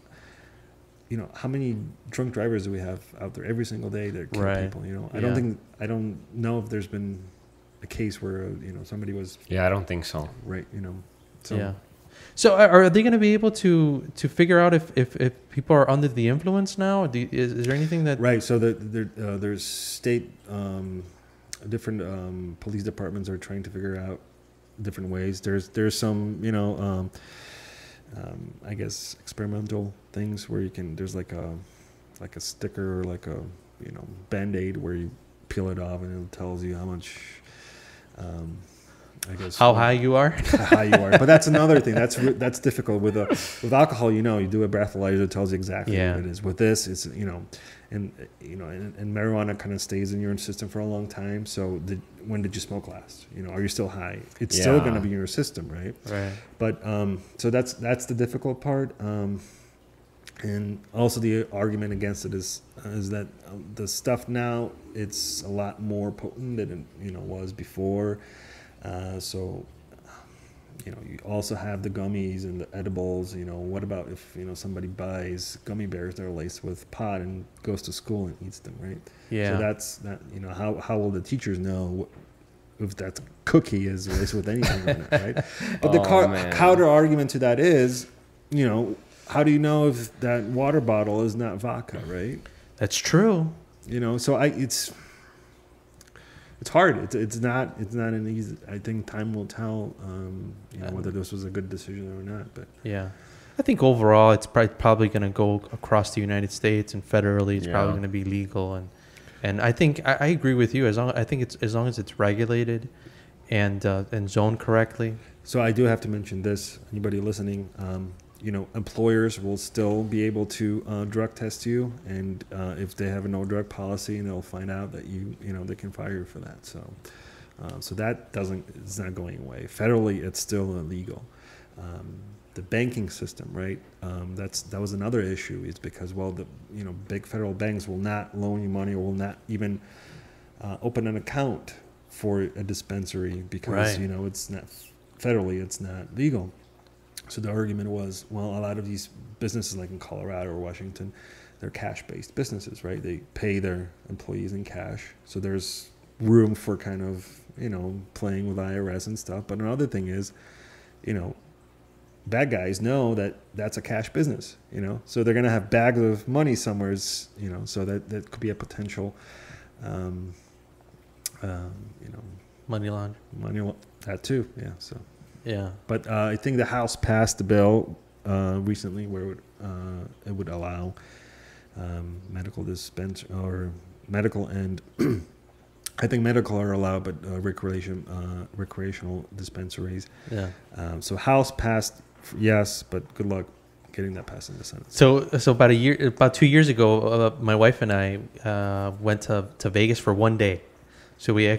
How many drunk drivers do we have out there every single day that kill right. people? I don't know if there's been a case where somebody was. Yeah, I don't think so. Right. So yeah. So are they going to be able to figure out if people are under the influence now? Is there anything that right? So there's state different police departments are trying to figure out different ways. There's some I guess experimental things where there's like a sticker or like a Band-Aid where you peel it off and it tells you how much I guess how high you are. How high you are. But that's another thing. That's difficult with alcohol. You do a breathalyzer, it tells you exactly what it is. With this, it's and marijuana kind of stays in your system for a long time. So when did you smoke last? Are you still high? It's still going to be in your system, right? Right. But so that's the difficult part. And also the argument against it is that the stuff now it's a lot more potent than it was before. So you also have the gummies and the edibles. What about if somebody buys gummy bears that are laced with pot and goes to school and eats them, right? Yeah. So that's that. How will the teachers know if that cookie is laced with anything on it, right? But the counter argument to that is, how do you know if that water bottle is not vodka, right? That's true. So it's hard. It's not an easy. I think time will tell, whether this was a good decision or not. But yeah, I think overall it's probably going to go across the United States, and federally it's probably going to be legal. And I think I agree with you. As long as it's regulated and zoned correctly. So I do have to mention this. Anybody listening? Employers will still be able to drug test you, and if they have a no drug policy, and they'll find out that they can fire you for that. So that it's not going away. Federally, it's still illegal. The banking system, right? That was another issue. Is because the big federal banks will not loan you money, or will not even open an account for a dispensary because it's not federally, it's not legal. So the argument was, well, a lot of these businesses, like in Colorado or Washington, they're cash-based businesses, right? They pay their employees in cash. So there's room for kind of, playing with IRS and stuff. But another thing is, bad guys know that that's a cash business, So they're going to have bags of money somewhere, so that could be a potential, Money laundering. That too, yeah, so. Yeah, but I think the House passed the bill recently where it would allow medical dispense or medical and I think medical are allowed, but recreational dispensaries. Yeah. So House passed, yes, but good luck getting that passed in the Senate. So about 2 years ago, my wife and I went to Vegas for one day. So we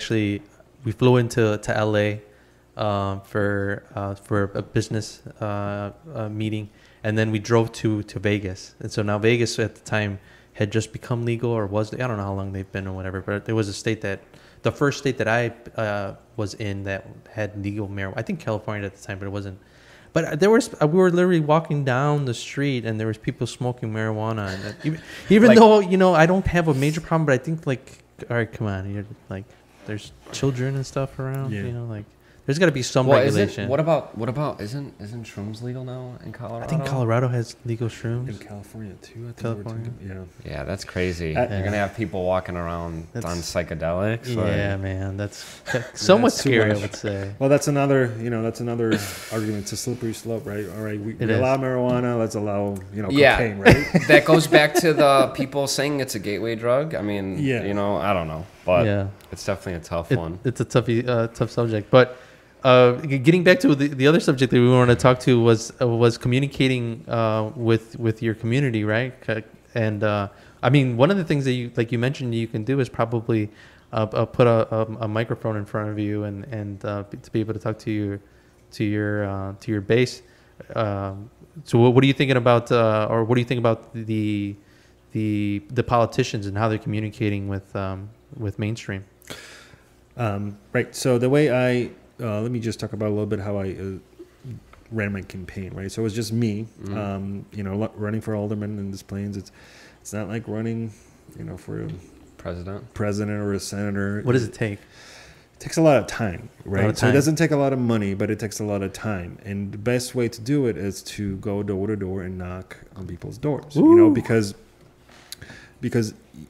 flew into LA. For a business meeting, and then we drove to Vegas. And so now Vegas at the time had just become legal, or I don't know how long they've been or whatever, but there was the first state that I was in that had legal marijuana. I think California at the time, but it wasn't. But we were literally walking down the street, and there was people smoking marijuana. And even though I don't have a major problem, but I think all right, come on, you're there's children and stuff around, There's got to be some regulation. What about isn't shrooms legal now in Colorado? I think Colorado has legal shrooms. In California too. I think California. Yeah, that's crazy. You're gonna have people walking around on psychedelics. Yeah, man, that's somewhat scary, I would say. Well, that's another argument. It's a slippery slope, right? All right, we allow marijuana. Let's allow cocaine, right? That goes back to the people saying it's a gateway drug. I mean, I don't know, but it's definitely a tough one. It's a tough subject, but. Getting back to the other subject that we wanted to talk to was communicating with your community, right? And I mean, one of the things that you mentioned you can do is probably put a microphone in front of you and to be able to talk to your base. So what are you thinking about, or what do you think about the politicians and how they're communicating with mainstream? Right. So the way let me just talk about a little bit how I ran my campaign, right? So it was just me, running for alderman in Des Plaines. It's not like running, for a president or a senator. What does it take? It takes a lot of time, right? So it doesn't take a lot of money, but it takes a lot of time. And the best way to do it is to go door to door and knock on people's doors, because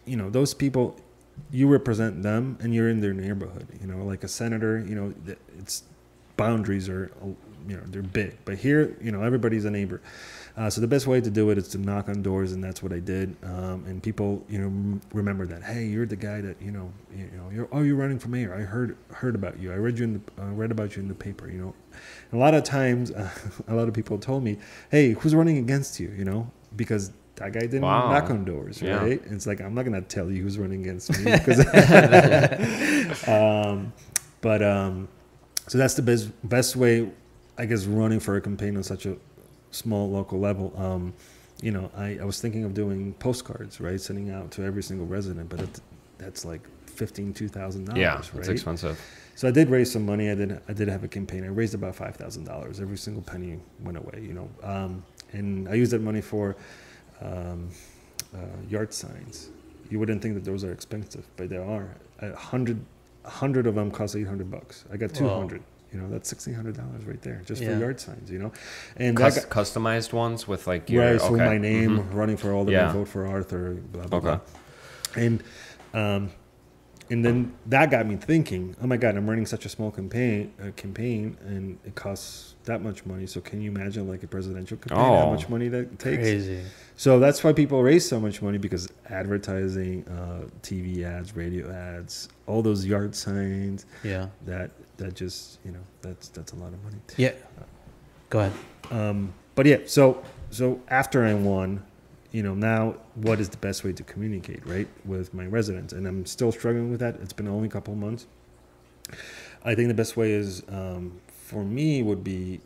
those people, you represent them and you're in their neighborhood, like a senator, its boundaries are, they're big, but here, everybody's a neighbor. So the best way to do it is to knock on doors. And that's what I did. And people, remember that, hey, you're the guy that, you're running for mayor. I heard about you. I read about you in the paper, And a lot of times, a lot of people told me, hey, who's running against you, because that guy didn't knock on doors, right? It's like, I'm not going to tell you who's running against me. So that's the best way, I guess, running for a campaign on such a small local level. I was thinking of doing postcards, right? Sending out to every single resident. But that's like $2,000. Yeah, right? it's expensive. So I did raise some money. I did have a campaign. I raised about $5,000. Every single penny went away, and I used that money for yard signs. You wouldn't think that those are expensive, but they are. 100 of them cost $800. I got 200. That's $1,600 right there just for yard signs. And Customized ones with like your right. So my name running for Alderman, vote for Arthur, blah blah blah. And then that got me thinking, oh my God, I'm running such a small campaign, and it costs that much money. So can you imagine like a presidential campaign, how much money that takes? Crazy. So that's why people raise so much money, because advertising, TV ads, radio ads, all those yard signs. Yeah. That just, that's a lot of money. Yeah. Go ahead. But yeah, so after I won, now what is the best way to communicate, right, with my residents? And I'm still struggling with that. It's been only a couple of months. I think the best way is, for me, would be,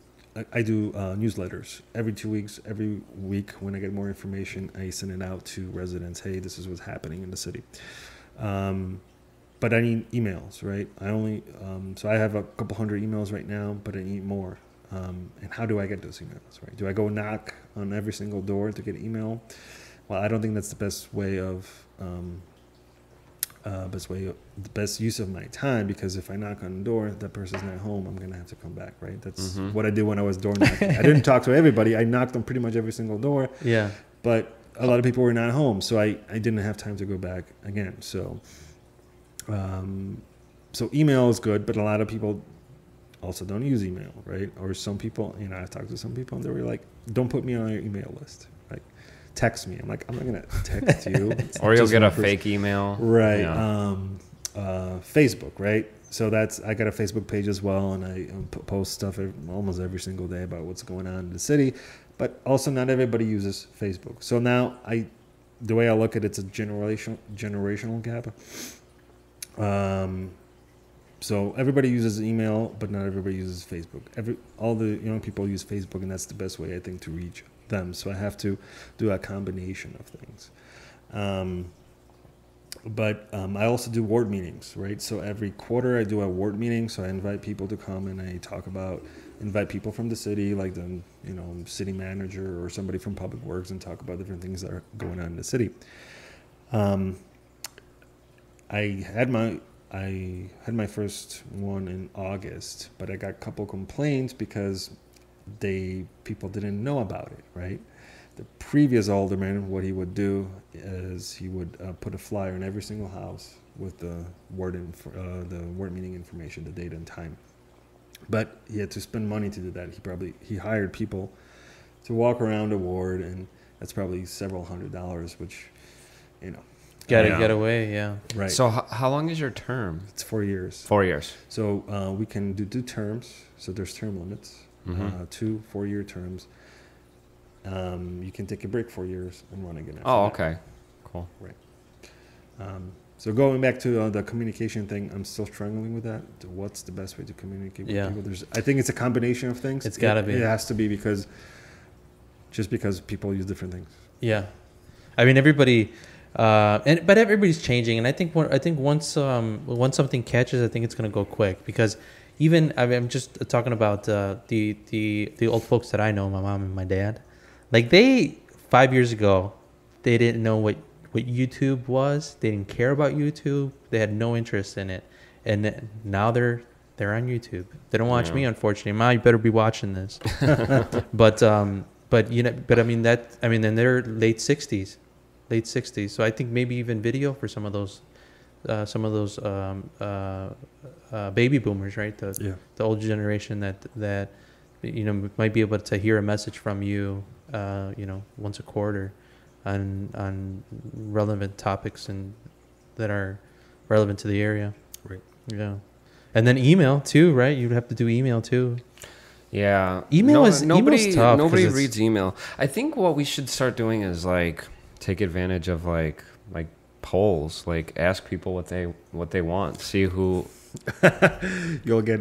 I do newsletters every 2 weeks. Every week when I get more information, I send it out to residents. Hey, this is what's happening in the city. But I need emails, right? So I have a couple hundred emails right now, but I need more. And how do I get those emails, right? Do I go knock on every single door to get email? Well, I don't think that's the best way of, the best use of my time, because if I knock on the door, that person's not home, I'm going to have to come back, right? That's what I did when I was door knocking. I didn't talk to everybody. I knocked on pretty much every single door. Yeah. But a lot of people were not home, so I didn't have time to go back again. So email is good, but a lot of people also don't use email, right? Or some people, I've talked to some people and they were like, don't put me on your email list. Like, text me. I'm like, I'm not going to text you. Or you'll get a fake email. Right. Yeah. Facebook, right? So I got a Facebook page as well, and I post stuff almost every single day about what's going on in the city. But also not everybody uses Facebook. So now the way I look at it's a generational gap. So everybody uses email, but not everybody uses Facebook. All the young people use Facebook, and that's the best way, I think, to reach them. So I have to do a combination of things. But I also do ward meetings, right? So every quarter I do a ward meeting. So I invite people to come and I invite people from the city, like the city manager or somebody from Public Works, and talk about different things that are going on in the city. I had my first one in August, but I got a couple complaints because people didn't know about it, right? The previous alderman, what he would do is he would put a flyer in every single house with the ward meeting information, the date and time. But he had to spend money to do that. He hired people to walk around the ward, and that's probably several $100s, which, Gotta get away, yeah. Right. So how long is your term? It's 4 years. 4 years. So we can do 2 terms. So there's term limits, 2 4-year terms. You can take a break 4 years and run again after that. Okay. Cool. Right. So going back to the communication thing, I'm still struggling with that. What's the best way to communicate with people? I think it's a combination of things. It's got to be. It has to be because people use different things. Yeah. I mean, everybody... but everybody's changing, and I think once something catches, I think it's going to go quick, because I'm just talking about the old folks that I know, my mom and my dad. Like 5 years ago, they didn't know what YouTube was. They didn't care about YouTube. They had no interest in it, and now they're on YouTube. They don't watch me, unfortunately. Ma, you better be watching this. But in their late 60s. So I think maybe even video for some of those baby boomers, right? The old generation that might be able to hear a message from you, once a quarter on relevant topics and that are relevant to the area. Right. Yeah. And then email too, right? You'd have to do email too. Yeah. Email's tough. Nobody reads email. I think what we should start doing is take advantage of like polls, ask people what they want, see who you'll get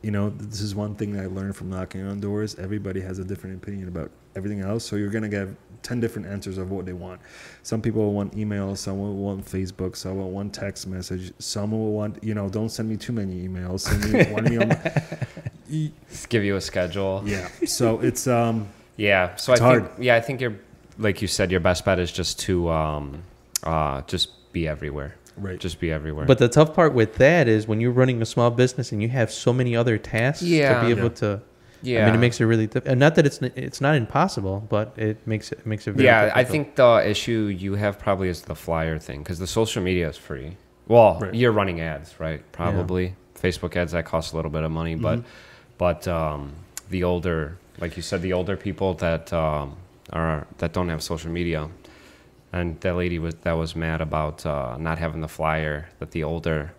you know, this is one thing that I learned from knocking on doors. Everybody has a different opinion about everything else. So you're going to get 10 different answers of what they want. Some people will want email, some will want Facebook, some will want text message, some will want, you know, don't send me too many emails. Send me one email. Just give you a schedule. Yeah. So it's yeah. So it's hard. I think you're, like you said, your best bet is just to just be everywhere. Right. Just be everywhere. But the tough part with that is when you're running a small business and you have so many other tasks to be able to. Yeah. I mean, it makes it really difficult. And not that it's not impossible, but it makes it very difficult. I think the issue you have probably is the flyer thing, because the social media is free. Well, Right. you're running ads, right? Probably Facebook ads that cost a little bit of money, but the older, like you said, the older people that that don't have social media, and that lady that was mad about not having the flyer that the older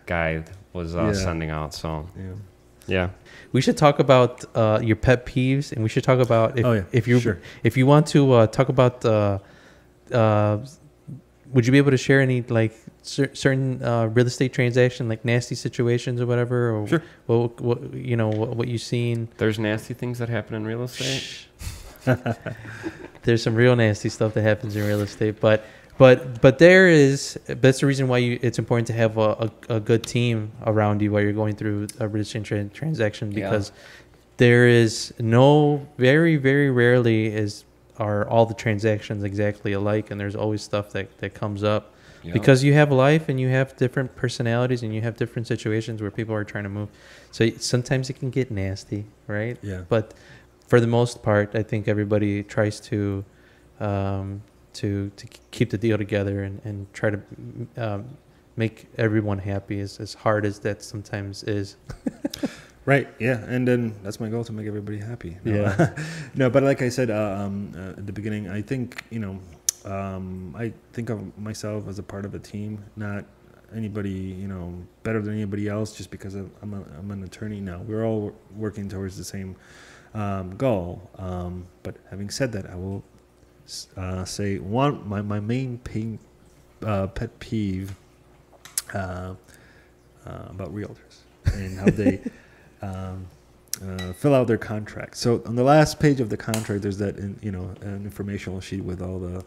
guy was sending out. So. yeah. Yeah. We should talk about your pet peeves, and we should talk about if you want to talk about would you be able to share any like certain real estate transaction, like nasty situations or whatever, or Sure. what you've seen? There's nasty things that happen in real estate. There's some real nasty stuff that happens in real estate, but that's the reason why it's important to have a good team around you while you're going through a real estate transaction, because there is very, very rarely are all the transactions exactly alike, and there's always stuff that comes up because you have life and you have different personalities and you have different situations where people are trying to move. So sometimes it can get nasty, right? Yeah. But for the most part, I think everybody tries to keep the deal together and try to make everyone happy, as hard as that sometimes is. Right. Yeah. And then that's my goal, to make everybody happy. No, Yeah. No, but like I said at the beginning, I think, I think of myself as a part of a team, not anybody, better than anybody else just because I'm an attorney now. We're all working towards the same goal. But having said that, I will say my main pet peeve about realtors and how they fill out their contract. So on the last page of the contract, there's that an informational sheet with all the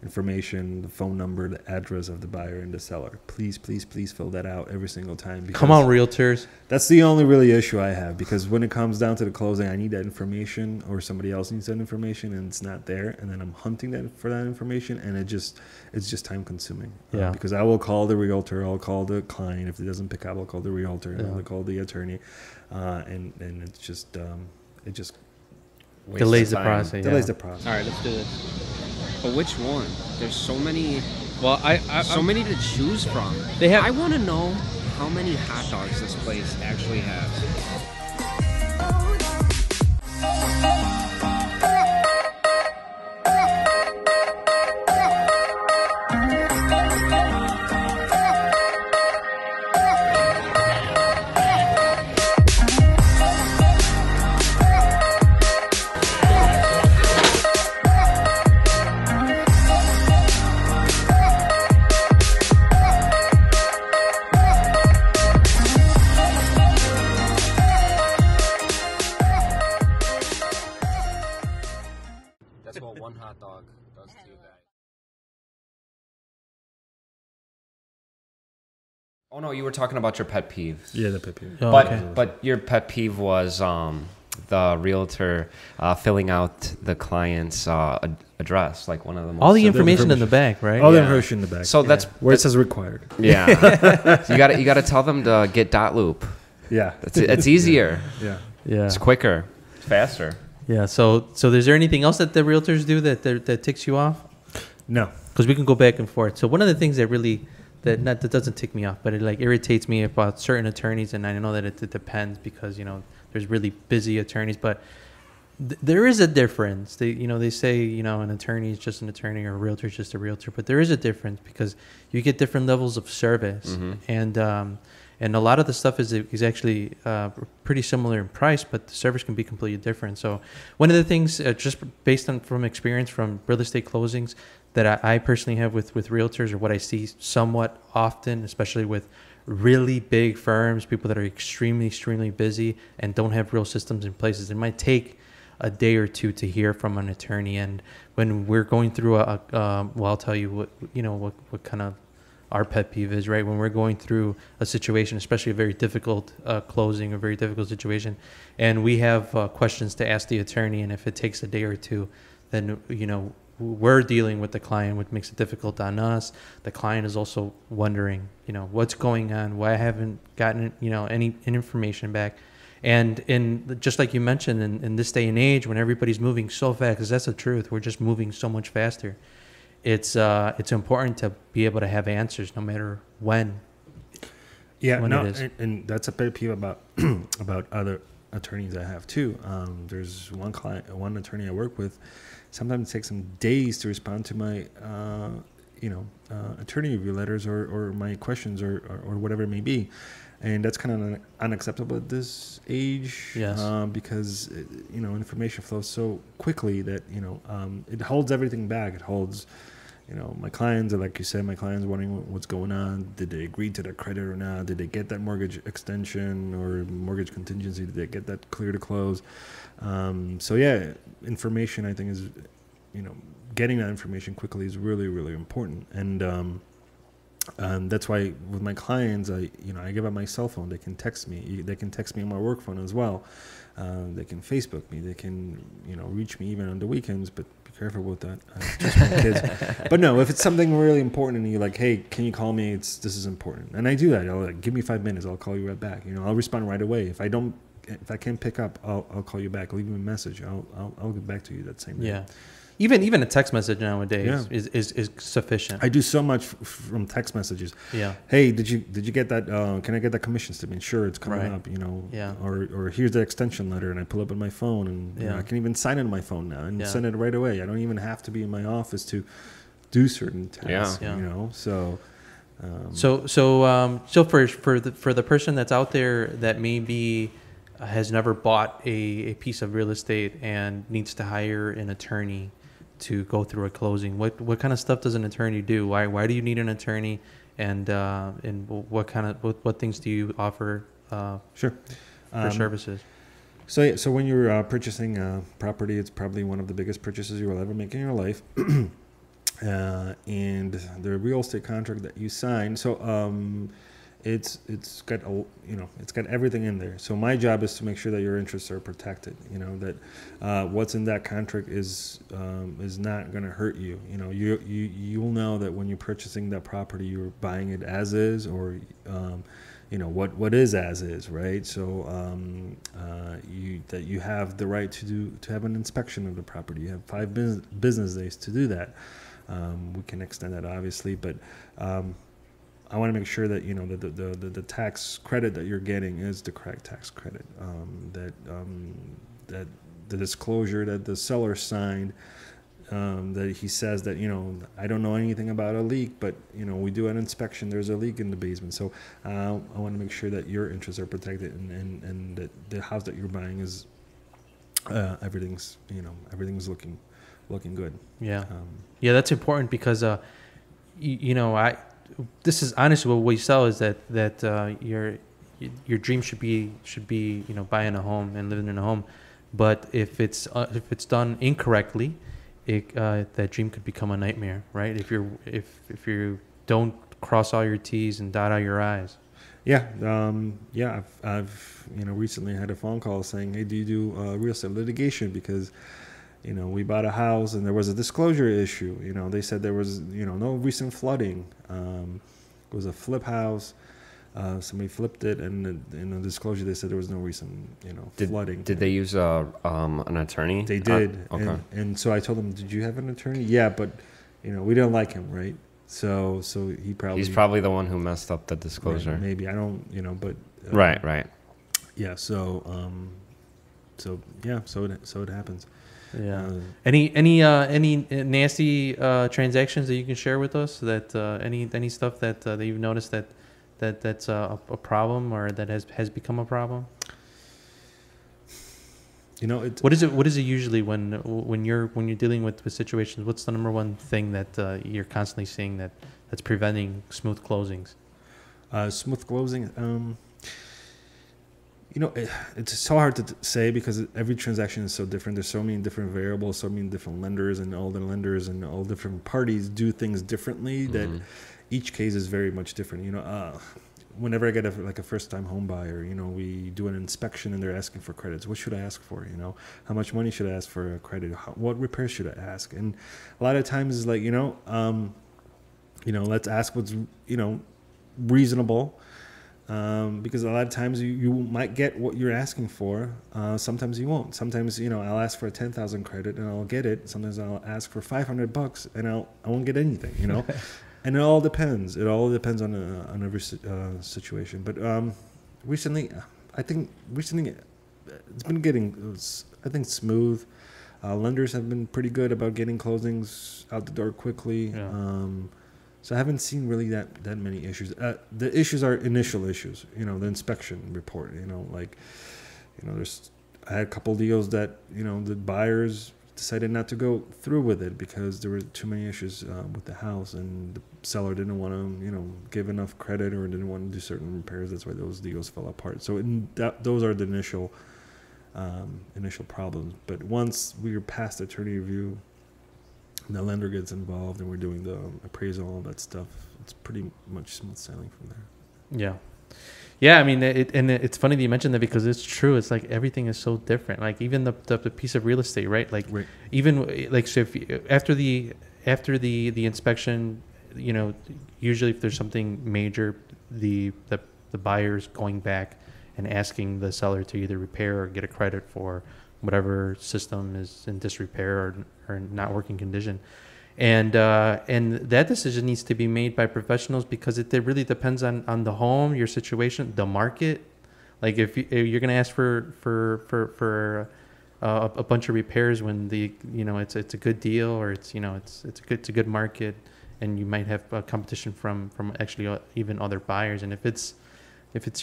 information, the phone number, the address of the buyer and the seller. Please fill that out every single time. Come on, realtors. That's the only really issue I have, because when it comes down to the closing, I need that information, or somebody else needs that information, and it's not there, and then I'm hunting for that information, and it's just time consuming. Yeah. Because I will call the realtor, I'll call the client. If it doesn't pick up, I'll call the realtor, and I'll call the attorney, and it's just it just delays the process. delays the process. All right, let's do this. But which one? There's so many. Well, so many to choose from. I want to know how many hot dogs this place actually has. That's what one hot dog does to you guys. Oh no, you were talking about your pet peeves. Yeah, the pet peeve. Oh, But okay. but your pet peeve was the realtor filling out the client's address, like one of the most all the information in the back, right? All the Yeah. information in the back. So that's where it says required. yeah. you gotta tell them to get dot loop. Yeah. It's easier. Yeah. Yeah. It's quicker. It's faster. Yeah. So is there anything else that the realtors do that ticks you off? No. Because we can go back and forth. So one of the things that really that doesn't tick me off, but it like irritates me about certain attorneys, and I know that it depends because there's really busy attorneys, but there is a difference. They say an attorney is just an attorney or a realtor is just a realtor, but there is a difference because you get different levels of service, and a lot of the stuff is actually pretty similar in price, but the service can be completely different. So one of the things, just based on from experience from real estate closings, that I personally have with realtors, or what I see somewhat often, especially with really big firms, people that are extremely busy and don't have real systems in places, it might take a day or two to hear from an attorney. And when we're going through well, I'll tell you what kind of our pet peeve is, right? When we're going through a situation, especially a very difficult closing, a very difficult situation, and we have questions to ask the attorney, and if it takes a day or two, then, we're dealing with the client, which makes it difficult on us. The client is also wondering, what's going on, why I haven't gotten, any information back. And just like you mentioned, in this day and age, when everybody's moving so fast, because that's the truth, we're just moving so much faster. It's important to be able to have answers no matter when. Yeah, when no, it is. and that's a pet peeve about about other attorneys I have too. There's one attorney I work with. Sometimes it takes them days to respond to my attorney review letters or my questions or whatever it may be. And that's kind of unacceptable at this age. Yes. Because information flows so quickly that it holds everything back. It holds my clients, like you said, my clients wondering what's going on. Did they agree to the credit or not? Did they get that mortgage extension or mortgage contingency? Did they get that clear to close? So yeah, information, I think, is getting that information quickly is really, really important. And that's why with my clients, I give out my cell phone. They can text me. They can text me on my work phone as well. They can Facebook me. They can reach me even on the weekends. But be careful with that. Just my kids. But no, if it's something really important and you're like, hey, can you call me? This is important, and I do that. I'll give me 5 minutes. I'll call you right back. I'll respond right away. If I can't pick up, I'll call you back. Leave me a message. I'll get back to you that same day. Yeah. Even a text message nowadays is sufficient. I do so much from text messages. Yeah. Hey, did you get that? Can I get that commission statement? Sure, it's coming up. Yeah. Or here's the extension letter, and I pull up on my phone, and I can even sign it on my phone now and send it right away. I don't even have to be in my office to do certain tasks. Yeah. So. So for the person that's out there that maybe has never bought a piece of real estate and needs to hire an attorney to go through a closing, what kind of stuff does an attorney do? Why do you need an attorney, and what things do you offer? Sure. For services. So when you're purchasing a property, it's probably one of the biggest purchases you will ever make in your life. And the real estate contract that you sign, it's got everything in there. So my job is to make sure that your interests are protected. That what's in that contract is not going to hurt you. You'll know that when you're purchasing that property, you're buying it as is, or what is as is, right? So you have the right to have an inspection of the property. You have 5 business days to do that. We can extend that, obviously, but I want to make sure that that the tax credit that you're getting is the correct tax credit. That the disclosure that the seller signed, that he says that I don't know anything about a leak, but we do an inspection. There's a leak in the basement, so I want to make sure that your interests are protected and that the house that you're buying is everything's looking good. Yeah, that's important because this is honestly what we sell is that your dream should be buying a home and living in a home, but if it's done incorrectly, that dream could become a nightmare, right? If you don't cross all your T's and dot all your I's. Yeah, I've recently had a phone call saying, hey, do you do real estate litigation? Because we bought a house and there was a disclosure issue. They said there was, no recent flooding. It was a flip house. Somebody flipped it, and in the disclosure they said there was no recent, flooding. Did they use an attorney? They did. Okay. And so I told them, did you have an attorney? Yeah, but we didn't like him, right? So he's probably the one who messed up the disclosure. Right, maybe I don't, but right. Yeah. So it happens. Yeah. Any nasty transactions that you can share with us? That any stuff that you've noticed that's a problem or that has become a problem? What is it usually when you're dealing with situations? What's the number one thing that you're constantly seeing that's preventing smooth closings? Smooth closing. It's so hard to say because every transaction is so different. There's so many different variables, so many different lenders, and all the lenders and all different parties do things differently. That each case is very much different. Whenever I get a first-time home buyer, we do an inspection and they're asking for credits. What should I ask for? How much money should I ask for a credit? What repairs should I ask? And a lot of times it's like, let's ask what's, reasonable. Because a lot of times you might get what you're asking for. Sometimes you won't. Sometimes, I'll ask for a 10,000 credit and I'll get it. Sometimes I'll ask for $500 and I won't get anything, And it all depends. It all depends on every situation. But recently it's been getting, I think, smooth. Lenders have been pretty good about getting closings out the door quickly. Yeah. So I haven't seen really that many issues. The issues are initial issues. The inspection report. I had a couple deals that the buyers decided not to go through with it because there were too many issues with the house, and the seller didn't want to give enough credit or didn't want to do certain repairs. That's why those deals fell apart. So those are the initial problems. But once we are past attorney review, the lender gets involved and we're doing the appraisal, all that stuff, it's pretty much smooth sailing from there. Yeah, I mean, it's funny that you mentioned that because it's true. It's like everything is so different. Like even the piece of real estate, right? Like right. Even like so if after the inspection, usually if there's something major, the buyer's going back and asking the seller to either repair or get a credit for whatever system is in disrepair or not working condition. And that decision needs to be made by professionals because it really depends on the home, your situation, the market. Like if you're going to ask for a bunch of repairs when it's a good deal or it's a good market, and you might have competition from actually even other buyers. And if it's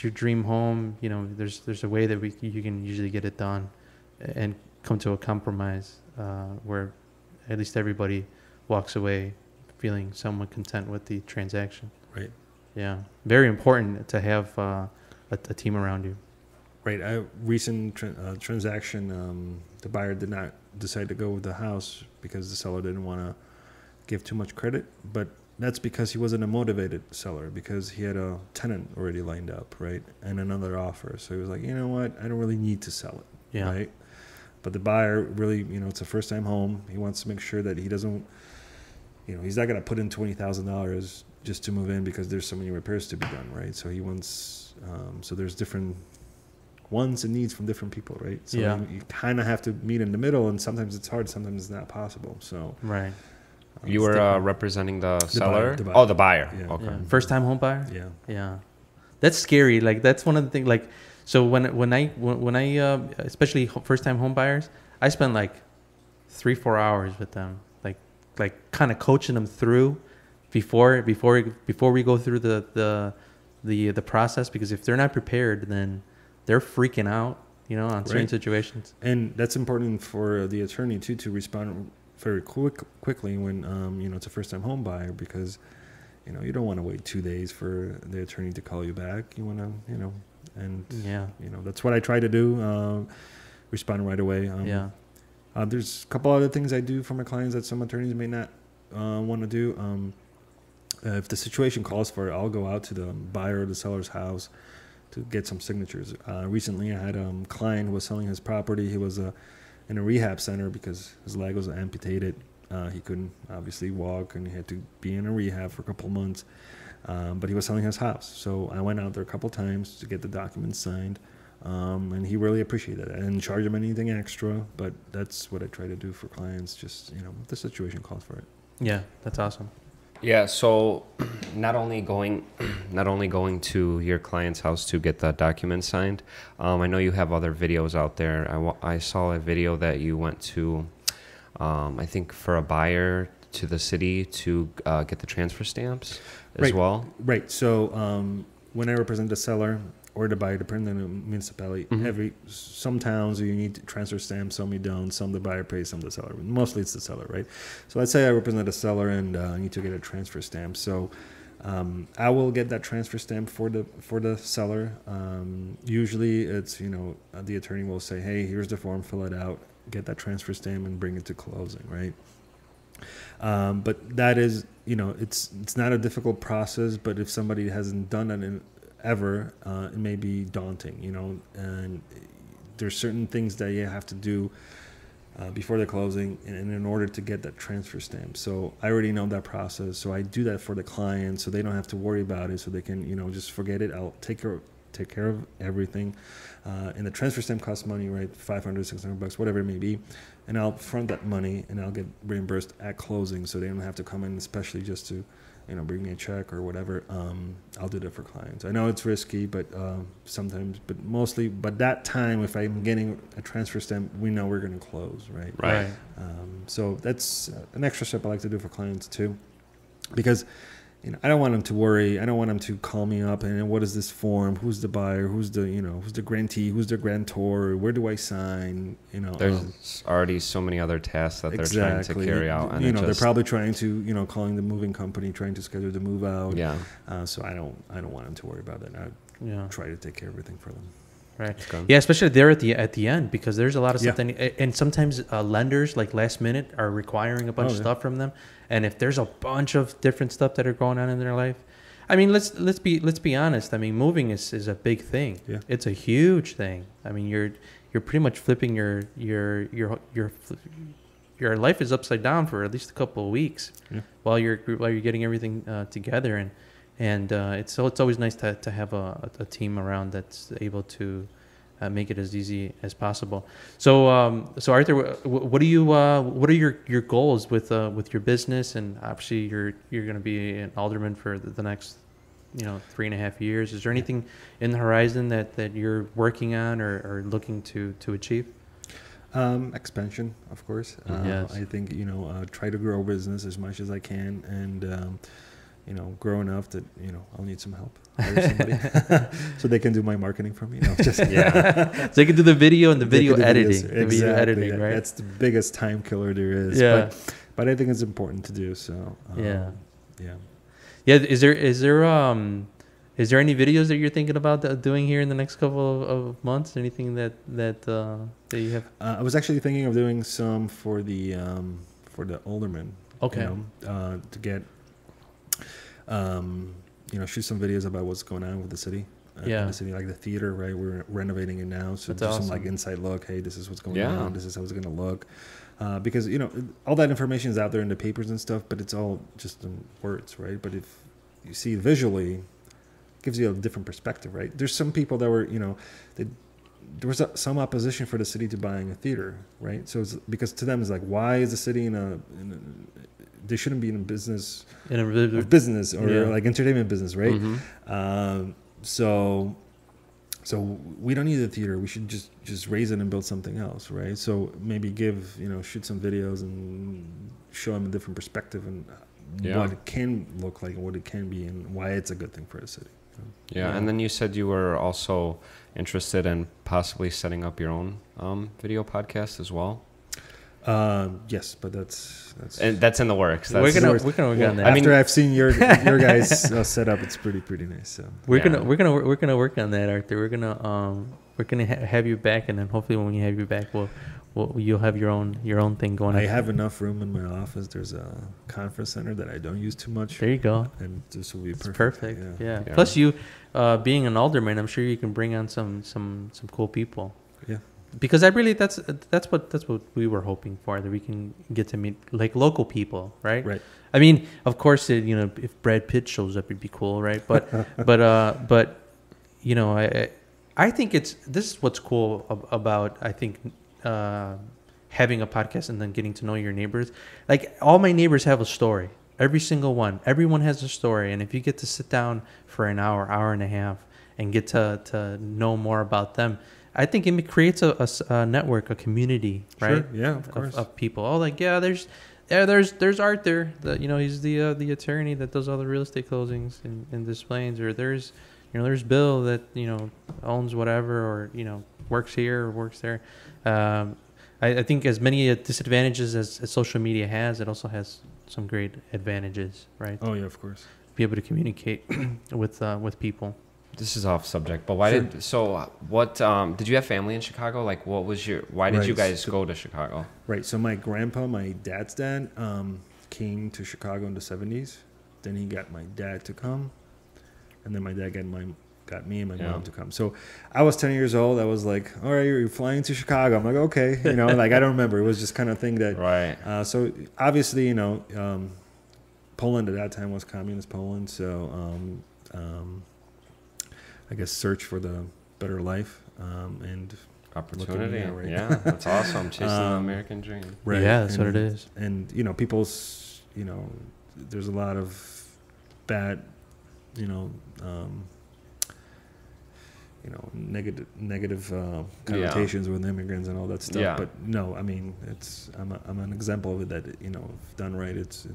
your dream home, there's a way that you can usually get it done and come to a compromise where at least everybody walks away feeling somewhat content with the transaction. Right. Yeah. Very important to have a team around you. Right. A recent transaction, the buyer did not decide to go with the house because the seller didn't want to give too much credit, but that's because he wasn't a motivated seller, because he had a tenant already lined up, right, and another offer. So he was like, you know what, I don't really need to sell it, yeah. Right? But the buyer really, it's a first-time home. He wants to make sure that he doesn't, he's not going to put in $20,000 just to move in because there's so many repairs to be done, right? So he wants, so there's different wants and needs from different people, right? So yeah. you kind of have to meet in the middle, and sometimes it's hard, sometimes it's not possible. So right. You were representing the seller? Buyer. Oh, the buyer. Yeah. Okay. Yeah. First time home buyer? Yeah. Yeah. That's scary. Like that's one of the things, like, so when I especially first time home buyers, I spend like 3-4 hours with them, like kind of coaching them through before we go through the process, because if they're not prepared, then they're freaking out, on certain situations. And that's important for the attorney too, to respond very quickly when it's a first time home buyer, because you don't want to wait 2 days for the attorney to call you back. You want to and yeah, that's what I try to do, respond right away. Yeah. There's a couple other things I do for my clients that some attorneys may not want to do. If the situation calls for it, I'll go out to the buyer or the seller's house to get some signatures. Recently, I had a client who was selling his property. He was in a rehab center because his leg was amputated. He couldn't obviously walk, and he had to be in a rehab for a couple months. But he was selling his house. So I went out there a couple times to get the documents signed. And he really appreciated it. I didn't charge him anything extra, but that's what I try to do for clients. Just, if the situation calls for it. Yeah, that's awesome. Yeah, so not only going to your client's house to get the documents signed, I know you have other videos out there. I saw a video that you went to, I think for a buyer, to the city to get the transfer stamps as well. Right. So when I represent the seller or the buyer, depending on the municipality, Mm-hmm. Some towns you need transfer stamps, some you don't, some the buyer pays, some the seller. Mostly it's the seller, right? So let's say I represent a seller and I need to get a transfer stamp. So I will get that transfer stamp for the seller. Usually it's, the attorney will say, hey, here's the form, fill it out, get that transfer stamp and bring it to closing, right? But that is, it's not a difficult process, but if somebody hasn't done it ever, it may be daunting, and there's certain things that you have to do before the closing and in order to get that transfer stamp. So I already know that process. So I do that for the client so they don't have to worry about it, so they can, just forget it. I'll take care of everything. And the transfer stamp costs money, right? $500, $600, whatever it may be. And I'll front that money and I'll get reimbursed at closing, so they don't have to come in, especially just to, bring me a check or whatever. I'll do that for clients. I know it's risky, but sometimes, but mostly, but that time, if I'm getting a transfer stamp, we know we're going to close, right? Right. So that's an extra step I like to do for clients too, because I don't want them to worry. I don't want them to call me up and what is this form? Who's the buyer? Who's the who's the grantee? Who's the grantor? Where do I sign? There's already so many other tasks that they're trying to carry out, and they're probably trying to calling the moving company, trying to schedule the move out. Yeah. So I don't want them to worry about that. I try to take care of everything for them. Right. Yeah, especially there at the end, because there's a lot of stuff and sometimes lenders like last minute are requiring a bunch of stuff from them, and if there's a bunch of different stuff that are going on in their life, I mean, let's be honest. I mean, moving is a big thing. Yeah. It's a huge thing. I mean, you're pretty much flipping your life is upside down for at least a couple of weeks while you're getting everything together, and it's always nice to have a team around that's able to make it as easy as possible. So Arthur, what are your goals with your business? And obviously you're going to be an alderman for the next 3.5 years. Is there anything in the horizon that you're working on or looking to achieve? Expansion, of course. Yes. I think try to grow business as much as I can, and grow enough that I'll need some help, so they can do my marketing for me. So they can do the video and the video editing. Video editing, right? That's the biggest time killer there is. Yeah. But I think it's important to do. So yeah. Is there any videos that you're thinking about doing here in the next couple of months? Anything that you have? I was actually thinking of doing some for the Alderman. Okay. To get. Shoot some videos about what's going on with the city. In the city, like the theater, right? We're renovating it now, so just some like inside look. Hey, this is what's going on. This is how it's going to look. Because all that information is out there in the papers and stuff, but it's all just in words, right? But if you see it visually, it gives you a different perspective, right? There's some people that were, there was some opposition for the city to buying a theater, right? So it's because to them it's like, why is the city they shouldn't be in business of business or like entertainment business, right? Mm-hmm. So we don't need a theater. We should just raise it and build something else, right? So maybe shoot some videos and show them a different perspective and what it can look like and what it can be and why it's a good thing for the city. Yeah, and then you said you were also interested in possibly setting up your own video podcast as well. Yes, but that's in the works. We're gonna work on that. After I've seen your guys setup, it's pretty nice. So we're gonna work on that, Arthur. We're gonna have you back, and then hopefully when we have you back, you'll have your own thing going. I have enough room in my office. There's a conference center that I don't use too much. There you go. And this will be perfect. Perfect. Yeah. Plus, you being an alderman, I'm sure you can bring on some cool people. Yeah. Because that's what we were hoping for, that we can get to meet like local people, right? Right. I mean, of course, if Brad Pitt shows up, it'd be cool, right? But I think this is what's cool about having a podcast and then getting to know your neighbors. Like all my neighbors have a story. Every single one. Everyone has a story, and if you get to sit down for an hour and a half, and get to know more about them, I think it creates a network, a community, right? Sure. Yeah, of course. Of people. Oh, like there's Arthur. He's the attorney that does all the real estate closings in Des Plaines, or there's Bill that owns whatever, or works here or works there. I think as many disadvantages as social media has, it also has some great advantages, right? Oh yeah, of course. be able to communicate with people. This is off subject, but why did you have family in Chicago? Like, why did you guys go to Chicago? Right. So my grandpa, my dad's dad, came to Chicago in the 70s. Then he got my dad to come, and then my dad got me and my mom to come. So I was 10 years old. I was like, all right, you're flying to Chicago. I'm like, okay. Like I don't remember. It was just kind of thing that. Right. So obviously, Poland at that time was communist Poland. So I guess search for the better life and opportunity. Right. Yeah, that's awesome. Chasing the American dream. Right. Yeah, that's what it is. And people's there's a lot of bad negative connotations with immigrants and all that stuff. Yeah. But no, I mean I'm an example of it that if done right, it's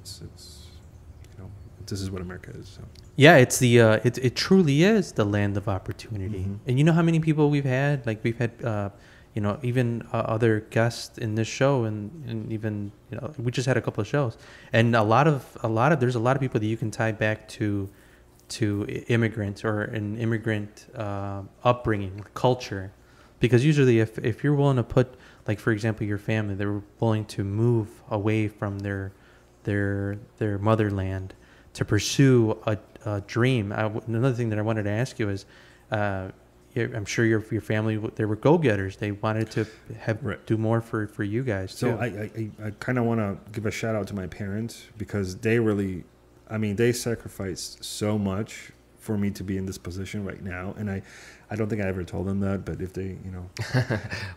this is what America is. So. Yeah, it's it truly is the land of opportunity. Mm-hmm. And you know how many people we've had? Like we've had even other guests in this show, and even we just had a couple of shows, and there's a lot of people that you can tie back to immigrants or an immigrant upbringing, like because usually if you're willing to put, like for example, your family, they're willing to move away from their motherland to pursue a dream. Another thing that I wanted to ask you is, I'm sure your family, they were go-getters. They wanted to do more for you guys too. So I kind of want to give a shout out to my parents because they really, they sacrificed so much for me to be in this position right now. And I don't think I ever told them that, but if they,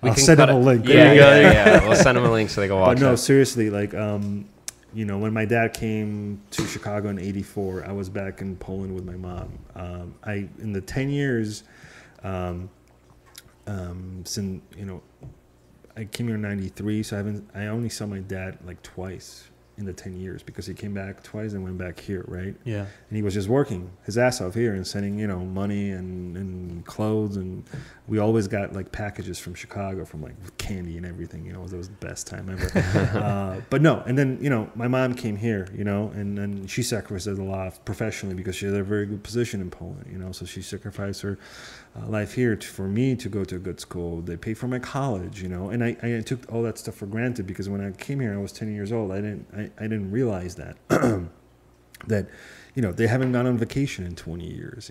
I'll send them a link. Yeah. We'll send them a link so they can watch it. But no, seriously, like, when my dad came to Chicago in '84, I was back in Poland with my mom. In the 10 years, since, I came here in '93, so I only saw my dad like twice in the 10 years because he came back twice and went back here, right? Yeah. And he was just working his ass off here and sending, money and clothes, and we always got like packages from Chicago from like candy and everything, it was the best time ever. But no, and then, my mom came here, and then she sacrificed a lot professionally because she had a very good position in Poland, so she sacrificed her life here for me to go to a good school. They paid for my college, and I took all that stuff for granted because when I came here, I was 10 years old. I didn't realize that that they haven't gone on vacation in 20 years.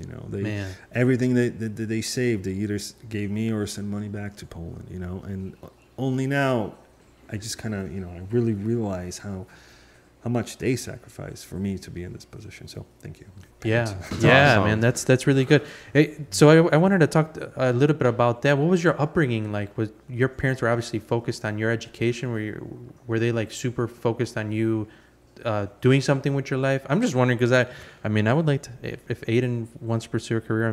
Everything that they saved, they either gave me or sent money back to Poland. And only now I just kind of I really realize how much they sacrificed for me to be in this position. So thank you. Yeah, awesome. Man, that's really good. Hey, so I wanted to talk a little bit about that. What was your upbringing like? Was your parents were obviously focused on your education? Were they like super focused on you doing something with your life? I'm just wondering because I would like to, if Aiden wants to pursue a career,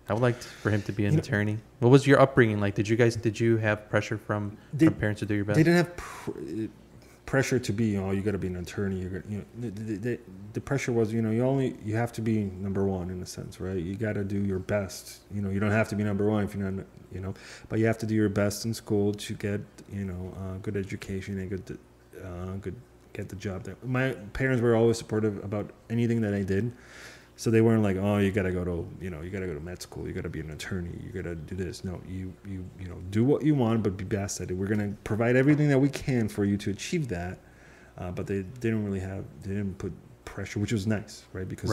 I would like for him to be an attorney. What was your upbringing like? Did you have pressure from parents to do your best? They didn't have pressure to be, you got to be an attorney. The pressure was, you have to be number one in a sense, right? You got to do your best. You don't have to be number one if you're not, but you have to do your best in school to get, good education and get the job there. My parents were always supportive about anything that I did. So they weren't like, oh, you got to go to med school. You got to be an attorney. You got to do this. No, you do what you want, but be best at it. We're going to provide everything that we can for you to achieve that. But they didn't put pressure, which was nice, right? Because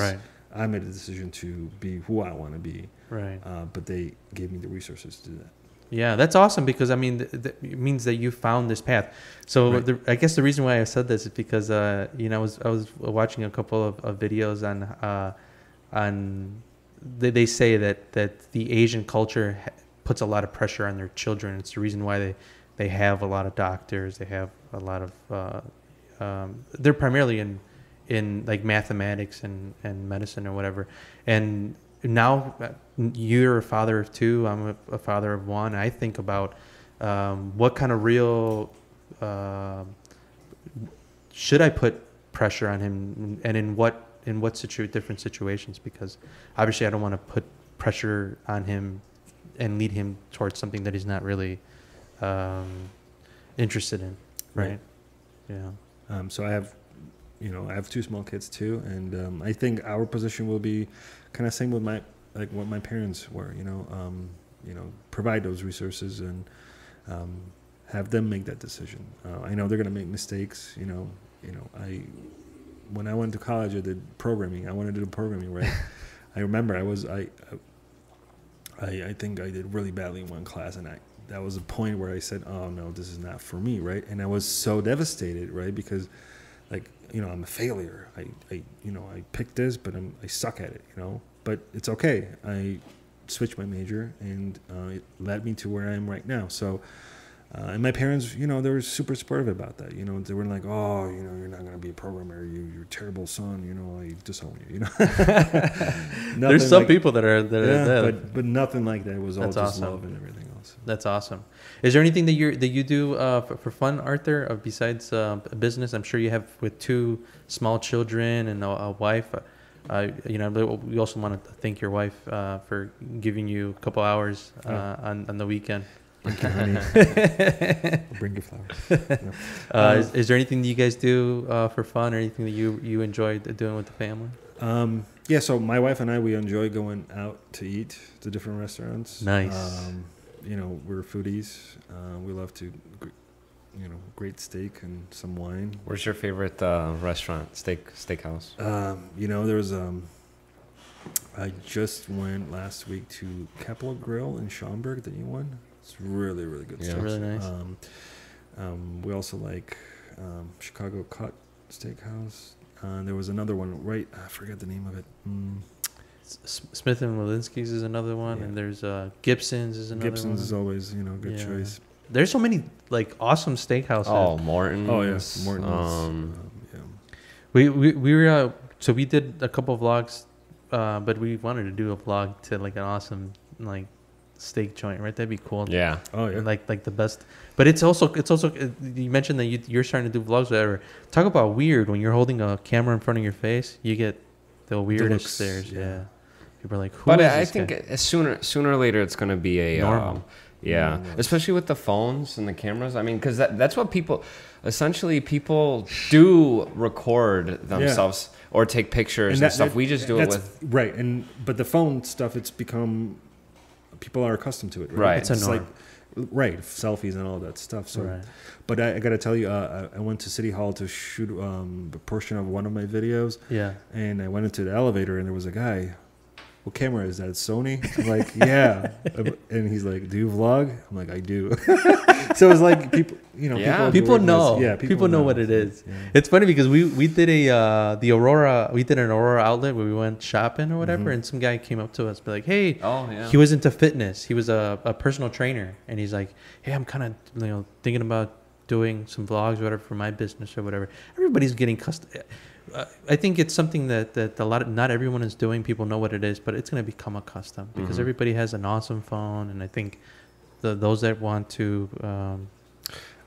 I made a decision to be who I want to be. Right. But they gave me the resources to do that. Yeah, that's awesome because it means that you found this path. So I guess the reason why I said this is because I was watching a couple of videos on they say that the Asian culture puts a lot of pressure on their children. It's the reason why they have a lot of doctors. They have a lot of they're primarily in like mathematics and medicine or whatever. And now you're a father of two. I'm a father of one. I think about what kind of real should I put pressure on him, and in what different situations, because obviously I don't want to put pressure on him and lead him towards something that he's not really interested in, right? Yeah. So I have you know, I have 2 small kids too, and I think our position will be kind of same with what my parents were. You know, provide those resources and have them make that decision. I know they're going to make mistakes. You know, when I went to college, I did programming. I wanted to do programming, right? I remember I think I did really badly in one class, and that was a point where I said, oh no, this is not for me, right? And I was so devastated, right? Because like, you know, I'm a failure. I picked this, but I suck at it, you know, but it's okay. I switched my major, and it led me to where I am right now. So, and my parents, you know, they were super supportive about that. You know, they were like, "Oh, you know, you're not going to be a programmer. You're a terrible son. You know, I disown you." You know, there's some people that are that. But nothing like that. It was all That's just awesome. love and everything else. That's awesome. Is there anything that you do for fun, Arthur, besides business? I'm sure you have with 2 small children and a wife. You know, we also want to thank your wife for giving you a couple hours on the weekend. Thank you, honey. I'll bring you flowers. Yeah. Is there anything that you guys do for fun, or anything that you enjoy doing with the family? Yeah, so my wife and I, we enjoy going out to eat to different restaurants. Nice. You know, we're foodies. We love to, you know, great steak and some wine. Where's your favorite restaurant, steakhouse? You know, there's I just went last week to Capitol Grill in Schaumburg, the new one. It's really, really good stuff. Really nice. We also like Chicago Cut Steakhouse. There was another one, right? I forget the name of it. Smith and Walensky's is another one, Yeah. and there's Gibson's is another Gibson's one. is always, you know, good Yeah. choice. There's so many like awesome steakhouses. Oh, Morton's. Oh yes, Morton's. Yeah. We were so we did a couple of vlogs, but we wanted to do a vlog to like an awesome like steak joint, right? That'd be cool. Yeah. Oh yeah. Like the best. But it's also you mentioned that you're starting to do vlogs, whatever. Talk about weird when you're holding a camera in front of your face. You get the weirdest looks, stares. Yeah. People are like, who But is I this think guy? sooner or later it's going to be a Normal. Yeah, Normal. especially with the phones and the cameras. I mean, because that's what people do record themselves or take pictures and stuff. We just do it with right. But the phone stuff, it's become, people are accustomed to it. Right. It's a norm. like right, selfies and all that stuff. So, Right. but I got to tell you, I went to City Hall to shoot a portion of one of my videos. Yeah. And I went into the elevator, and there was a guy. What camera is that? Sony? I'm like, yeah. And he's like, do you vlog? I'm like, I do. So it's like people, you know, Yeah. People do know. this. Yeah, people know what it is. Yeah. It's funny because we did the Aurora. We did an Aurora outlet where we went shopping or whatever, and some guy came up to us, be like, "Hey, Oh, yeah. he was into fitness. He was a personal trainer, and he's like, hey, I'm kind of thinking about doing some vlogs or whatever for my business or whatever. Everybody's getting custom. I think it's something that not everyone is doing. People know what it is, but it's going to become a custom because everybody has an awesome phone, and I think those that want to.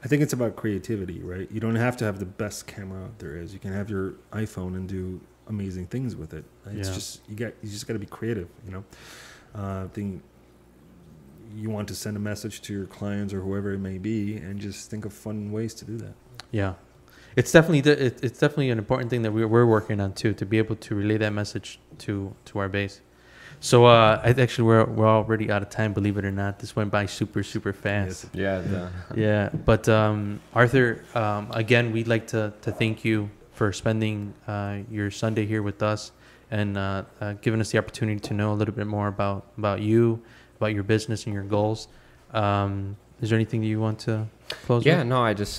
I think it's about creativity, right? You don't have to have the best camera there is. You can have your iPhone and do amazing things with it. It's just you just got to be creative, you know. I think you want to send a message to your clients or whoever it may be, and just think of fun ways to do that. Yeah, it's definitely an important thing that we're working on too, to be able to relay that message to our base. So we're already out of time, believe it or not. This went by super fast. Yeah. Yeah, but Arthur, again, we'd like to thank you for spending your Sunday here with us and giving us the opportunity to know a little bit more about you, about your business and your goals. Is there anything that you want to close with? Yeah, no, I just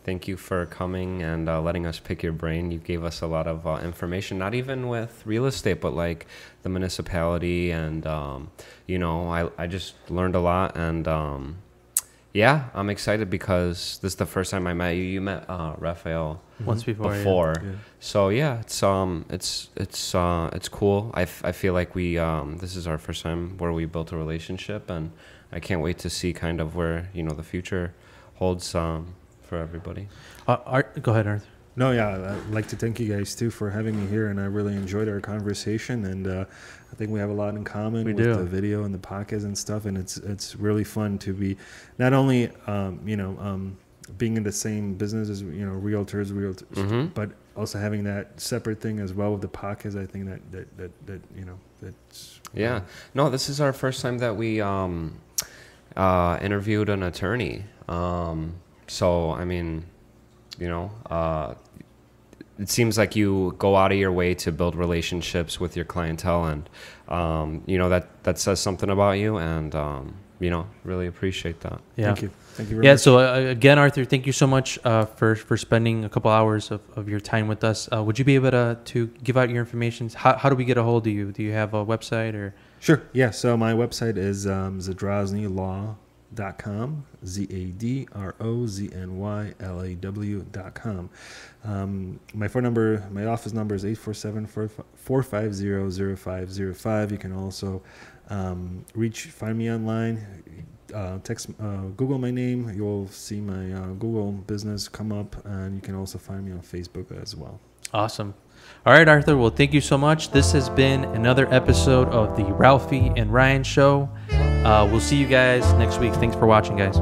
thank you for coming and letting us pick your brain. You gave us a lot of information, not even with real estate, but like the municipality. And, I just learned a lot. And, I'm excited because this is the first time I met you. You met Raphael Once before. Yeah. So, it's cool. I feel like this is our first time where we built a relationship, and I can't wait to see kind of where, the future holds for everybody. Go ahead, Arthur. No, yeah, I'd like to thank you guys too for having me here, and I really enjoyed our conversation, and I think we have a lot in common with the video and the podcast and stuff, and it's really fun to be not only being in the same business as realtors, but also having that separate thing as well with the podcast. I think that's No, this is our first time that we interviewed an attorney. So I mean, it seems like you go out of your way to build relationships with your clientele, and that says something about you, and really appreciate that. Yeah. Thank you very much. So again, Arthur, thank you so much for spending a couple hours of your time with us. Would you be able to give out your information? How do we get a hold of you? Do you have a website or? Sure. Yeah. So my website is zadroznylaw.com, zadroznylaw.com. My phone number, my office number is 847-450-0505. You can also find me online, Google my name. You'll see my Google business come up, and you can also find me on Facebook as well. Awesome. All right, Arthur. Well, thank you so much. This has been another episode of the Ralphie and Ryan Show. We'll see you guys next week. Thanks for watching, guys.